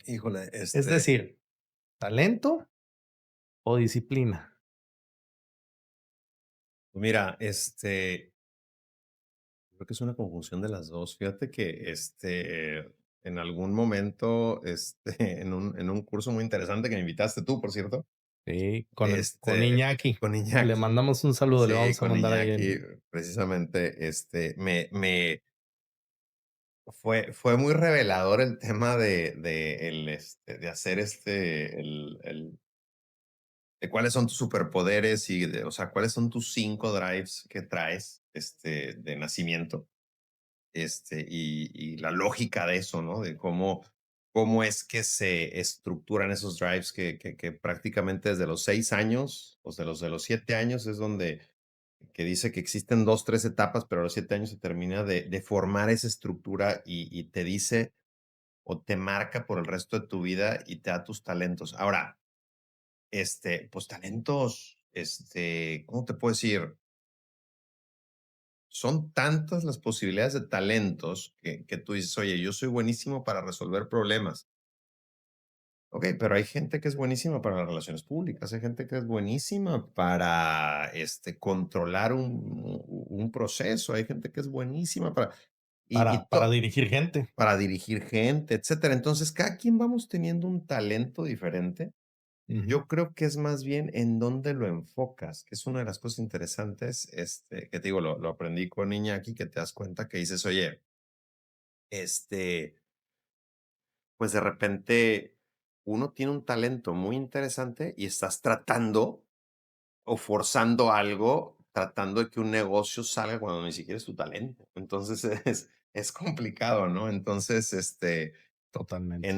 Híjole, Es decir, ¿talento o disciplina? mira, creo que es una conjunción de las 2. Fíjate que, en algún momento, en un curso muy interesante que me invitaste tú, por cierto, Sí, con este, Iñaki. con Le Iñaki, mandamos un saludo, le sí, vamos a con mandar ahí Iñaki, el precisamente, fue muy revelador el tema de hacer, de cuáles son tus superpoderes y o sea, cuáles son tus 5 drives que traes, de nacimiento. Y la lógica de eso, ¿no? De cómo es que se estructuran esos drives que prácticamente desde los 6 años, o de los 7 años es donde que dice que existen 2 3 etapas, pero a los 7 años se termina de formar esa estructura y te dice o te marca por el resto de tu vida y te da tus talentos. Ahora, pues talentos, ¿cómo te puedo decir? Son tantas las posibilidades de talentos que tú dices: "Oye, yo soy buenísimo para resolver problemas". Okey, pero hay gente que es buenísima para las relaciones públicas, hay gente que es buenísima para, controlar un proceso, hay gente que es buenísima para y para dirigir gente. para dirigir gente, etcétera. Entonces, cada quien vamos teniendo un talento diferente. Ujú. Yo creo que es más bien en dónde lo enfocas, que es una de las cosas interesantes, que te digo, lo aprendí con Iñaki, que te das cuenta que dices: "Oye, este, pues, de repente uno tiene un talento muy interesante y estás tratando o forzando algo, tratando de que un negocio salga cuando ni siquiera es tu talento". Entonces, es complicado, ¿no? Entonces, Totalmente.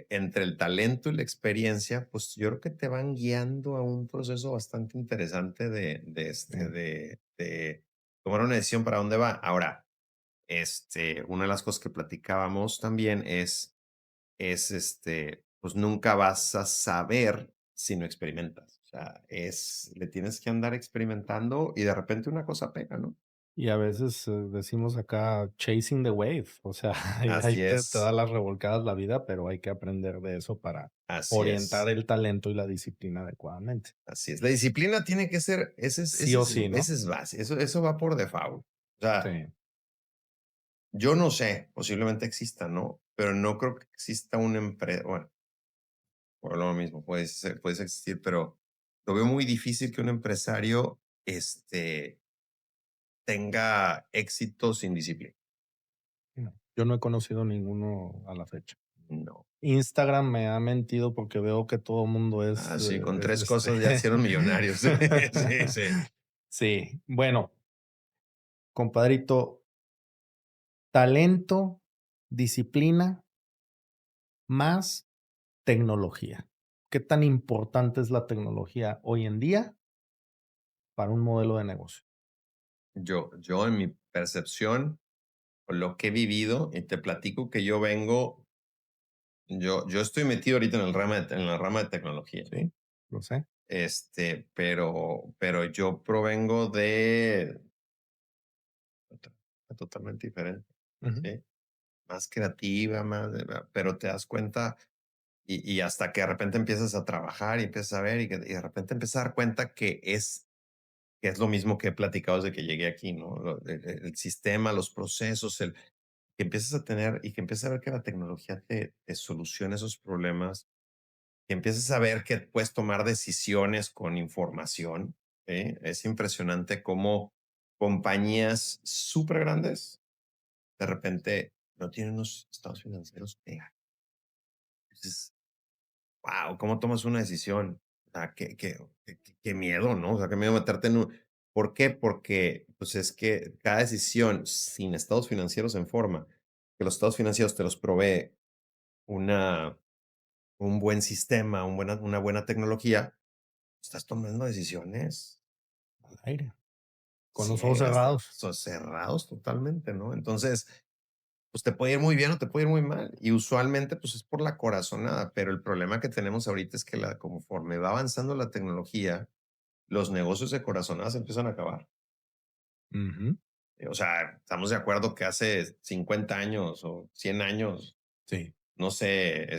entre el talento y la experiencia, pues, yo creo que te van guiando a un proceso bastante interesante Sí. de tomar una decisión para dónde va. Ahora, una de las cosas que platicábamos también pues, nunca vas a saber si no experimentas. O sea, le tienes que andar experimentando y de repente una cosa pega, ¿no? Y a veces, decimos acá chasing the wave, o sea, ahí Así te da es, las revolcadas la vida, pero hay que aprender de eso para así orientar es. el talento y la disciplina adecuadamente. Así es. La disciplina tiene que ser, Sí o sí, ¿no? ese es base, eso va por default. O sea, Sí. yo no sé, posiblemente exista, ¿no? Pero no creo que exista una empresa, bueno, por lo mismo, puede existir, pero lo veo muy difícil que un empresario, tenga éxito sin disciplina. No, yo no he conocido ninguno a la fecha. No. Instagram me ha mentido porque veo que todo mundo Ah, sí, con es, 3 cosas ya hicieron millonarios. Sí, sí. Sí, bueno, compadrito, talento, disciplina, más tecnología. ¿Qué tan importante es la tecnología hoy en día para un modelo de negocio? Yo en mi percepción, por lo que he vivido, y te platico que yo estoy metido ahorita en la rama de tecnología, ¿no? Sí, lo sé. Pero yo provengo de otra totalmente diferente, Ujú. ¿sí? Más creativa, pero te das cuenta y hasta que de repente empiezas a trabajar y empiezas a ver y de repente empiezas a dar cuenta que es lo mismo que he platicado desde que llegué aquí, ¿no? El sistema, los procesos, que empiezas a tener y que empiezas a ver que la tecnología te soluciona esos problemas, que empiezas a ver que puedes tomar decisiones con información, ¿sí? Es impresionante cómo compañías súper grandes de repente no tienen unos estados financieros. Dices, wow, ¿cómo tomas una decisión? sea, qué miedo, ¿no? O sea, qué miedo meterte en un ¿por qué? Porque, pues, es que cada decisión sin estados financieros en forma, que los estados financieros te los provee una un buen sistema, una buena tecnología, estás tomando decisiones al aire, con los ojos ciegas, cerrados. cerrados totalmente, ¿no? Entonces, pues, te puede ir muy bien o te puede ir muy mal, y usualmente, pues, es por la corazonada, pero el problema que tenemos ahorita es que la conforme va avanzando la tecnología, los negocios de corazonada se empiezan a acabar. Ujú, O sea, estamos de acuerdo que hace 50 años o 100 años, sí, no sé,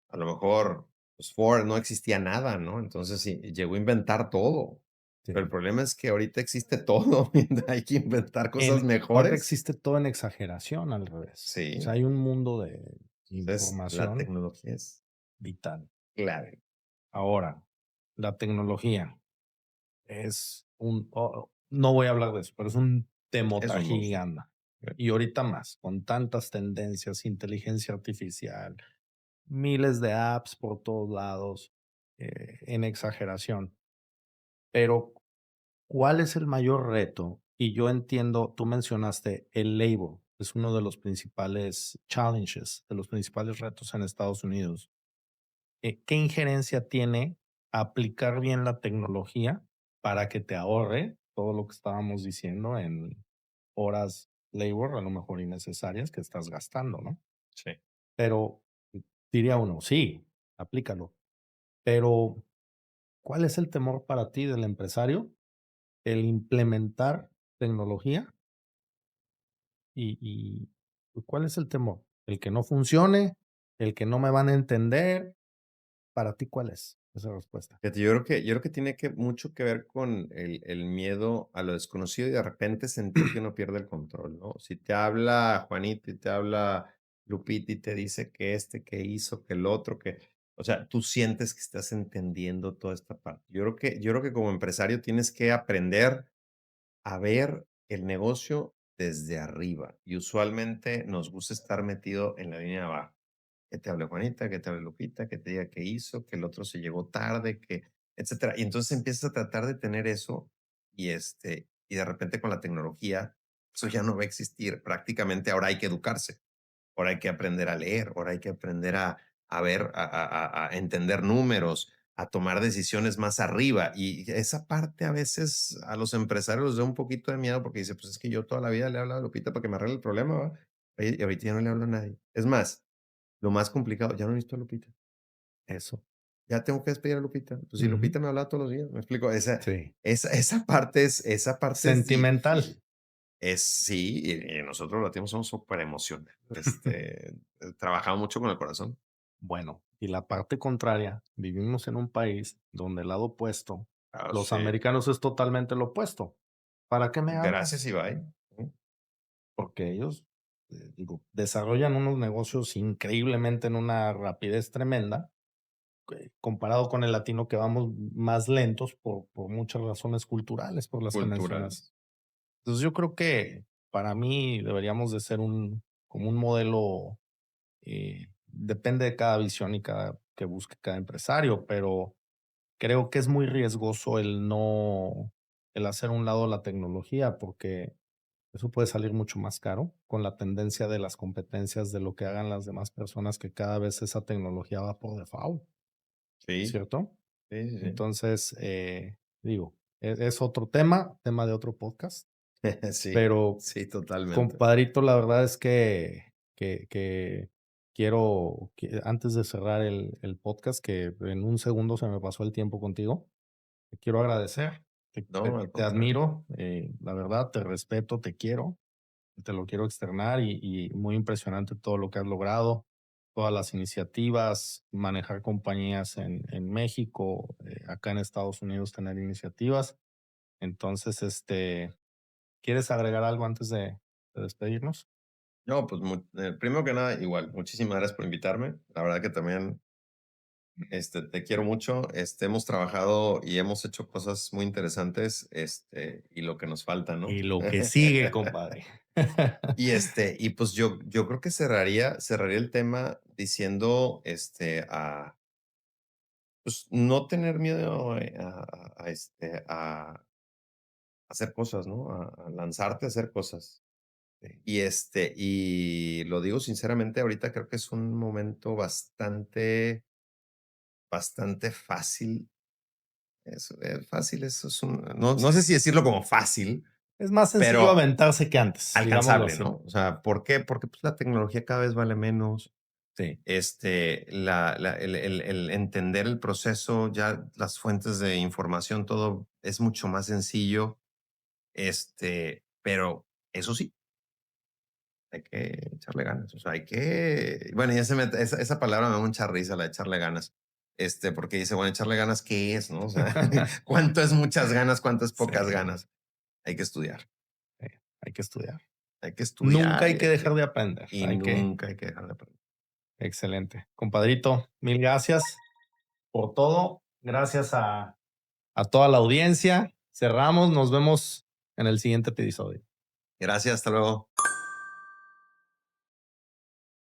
a lo mejor, pues, Ford no existía nada, ¿no? Entonces, sí, llegó a inventar todo, pero el sí. problema es que ahorita existe todo, y hay que inventar cosas Ahora mejores. existe todo en exageración al revés. O sea, Sí, hay un mundo de entonces la información tecnología es vital. clave. Ahora, la tecnología es no voy a hablar de eso, pero es un Es un temotají monstruo. gigante. Y ahorita más, con tantas tendencias, inteligencia artificial, miles de apps por todos lados, en exageración. Pero, ¿cuál es el mayor reto? Y yo entiendo, tú mencionaste el labor, es uno de los principales challenges, de los principales retos en Estados Unidos. ¿Qué injerencia tiene aplicar bien la tecnología para que te ahorre todo lo que estábamos diciendo en horas labor, a lo mejor innecesarias, que estás gastando, ¿no? Sí. Pero diría uno, sí, aplícalo. Pero, ¿cuál es el temor para ti del empresario? El implementar tecnología ¿cuál es el temor? ¿El que no funcione? ¿El que no me van a entender? Para ti, ¿cuál es esa respuesta? Fíjate, yo creo que tiene que mucho que ver con el miedo a lo desconocido y de repente sentir que uno pierde el control, ¿no? Si te habla Juanito y te habla Lupita y te dice que que hizo, que el otro, que, o sea, tú sientes que estás entendiendo toda esta parte. Yo creo que como empresario tienes que aprender a ver el negocio desde arriba y usualmente nos gusta estar metido en la línea de abajo. Que te hable Juanita, que te hable Lupita, que te diga qué hizo, que el otro se llegó tarde, que etcétera. Y entonces empiezas a tratar de tener eso y, y de repente con la tecnología, eso ya no va a existir. Prácticamente ahora hay que educarse, ahora hay que aprender a leer, ahora hay que aprender a ver, a entender números, a tomar decisiones más arriba. Y esa parte a veces a los empresarios les da un poquito de miedo porque dice, pues es que yo toda la vida le he hablado a Lupita para que me arregle el problema, ¿va? Oye, y ahorita ya no le hablo a nadie. Es más, lo más complicado, ya no necesito a Lupita. Eso. Ya tengo que despedir a Lupita. Pues si Ujú. Lupita me habla todos los días, ¿me explico? Sí. Esa parte es Sentimental. difícil. Es sí, y nosotros los latinos somos súper emocionales. Trabajamos mucho con el corazón. Bueno, y la parte contraria, vivimos en un país donde el lado opuesto, Ah, los sí. americanos es totalmente lo opuesto. ¿Para qué me Gracias hablas? y bye. Porque ellos, digo, desarrollan unos negocios increíblemente en una rapidez tremenda, comparado con el latino que vamos más lentos por muchas razones culturales, por las que mencionas. Culturales. Entonces, yo creo que para mí deberíamos de ser como un modelo, depende de cada visión y que busque cada empresario, pero creo que es muy riesgoso el hacer a un lado la tecnología, porque eso puede salir mucho más caro con la tendencia de las competencias de lo que hagan las demás personas, que cada vez esa tecnología va por default, Sí, ¿cierto? sí, sí, sí. Entonces, digo, es otro tema de otro podcast, Sí, pero sí, totalmente. compadrito, la verdad es que quiero, antes de cerrar el podcast, que en un segundo se me pasó el tiempo contigo, te quiero agradecer, No, al te contrario. admiro, la verdad, te respeto, te quiero, te lo quiero externar y muy impresionante todo lo que has logrado, todas las iniciativas, manejar compañías en México, acá en Estados Unidos tener iniciativas. Entonces, ¿quieres agregar algo antes de despedirnos? No, pues primero que nada, igual, muchísimas gracias por invitarme. La verdad que también te quiero mucho. Hemos trabajado y hemos hecho cosas muy interesantes, y lo que nos falta, ¿no? Y lo que sigue, compadre. Y pues yo creo que cerraría el tema diciendo, pues, no tener miedo, a hacer cosas, ¿no? A lanzarte a hacer cosas. Sí, Y lo digo sinceramente, ahorita creo que es un momento bastante fácil. Fácil, eso es no sé sí. si decirlo como fácil, Es más sencillo pero aventarse que antes, digámoslo alcanzable, así. ¿no? O sea, ¿por qué? Porque, pues, la tecnología cada vez vale menos. Sí, El entender el proceso, ya las fuentes de información, todo es mucho más sencillo. Pero eso sí, hay que echarle ganas. O sea, bueno, esa palabra me da mucha risa, la de echarle ganas. Porque dice, bueno, echarle ganas, ¿qué es, no? O sea, ¿cuánto es muchas ganas? ¿Cuánto es sí, pocas ganas? Hay que estudiar, sí, hay que estudiar. hay que Nunca estudiar hay que dejar de aprender, y hay que nunca hay que dejar de aprender. excelente. Compadrito, mil gracias por todo. Gracias a toda la audiencia. Cerramos, nos vemos en el siguiente episodio. Gracias, hasta luego.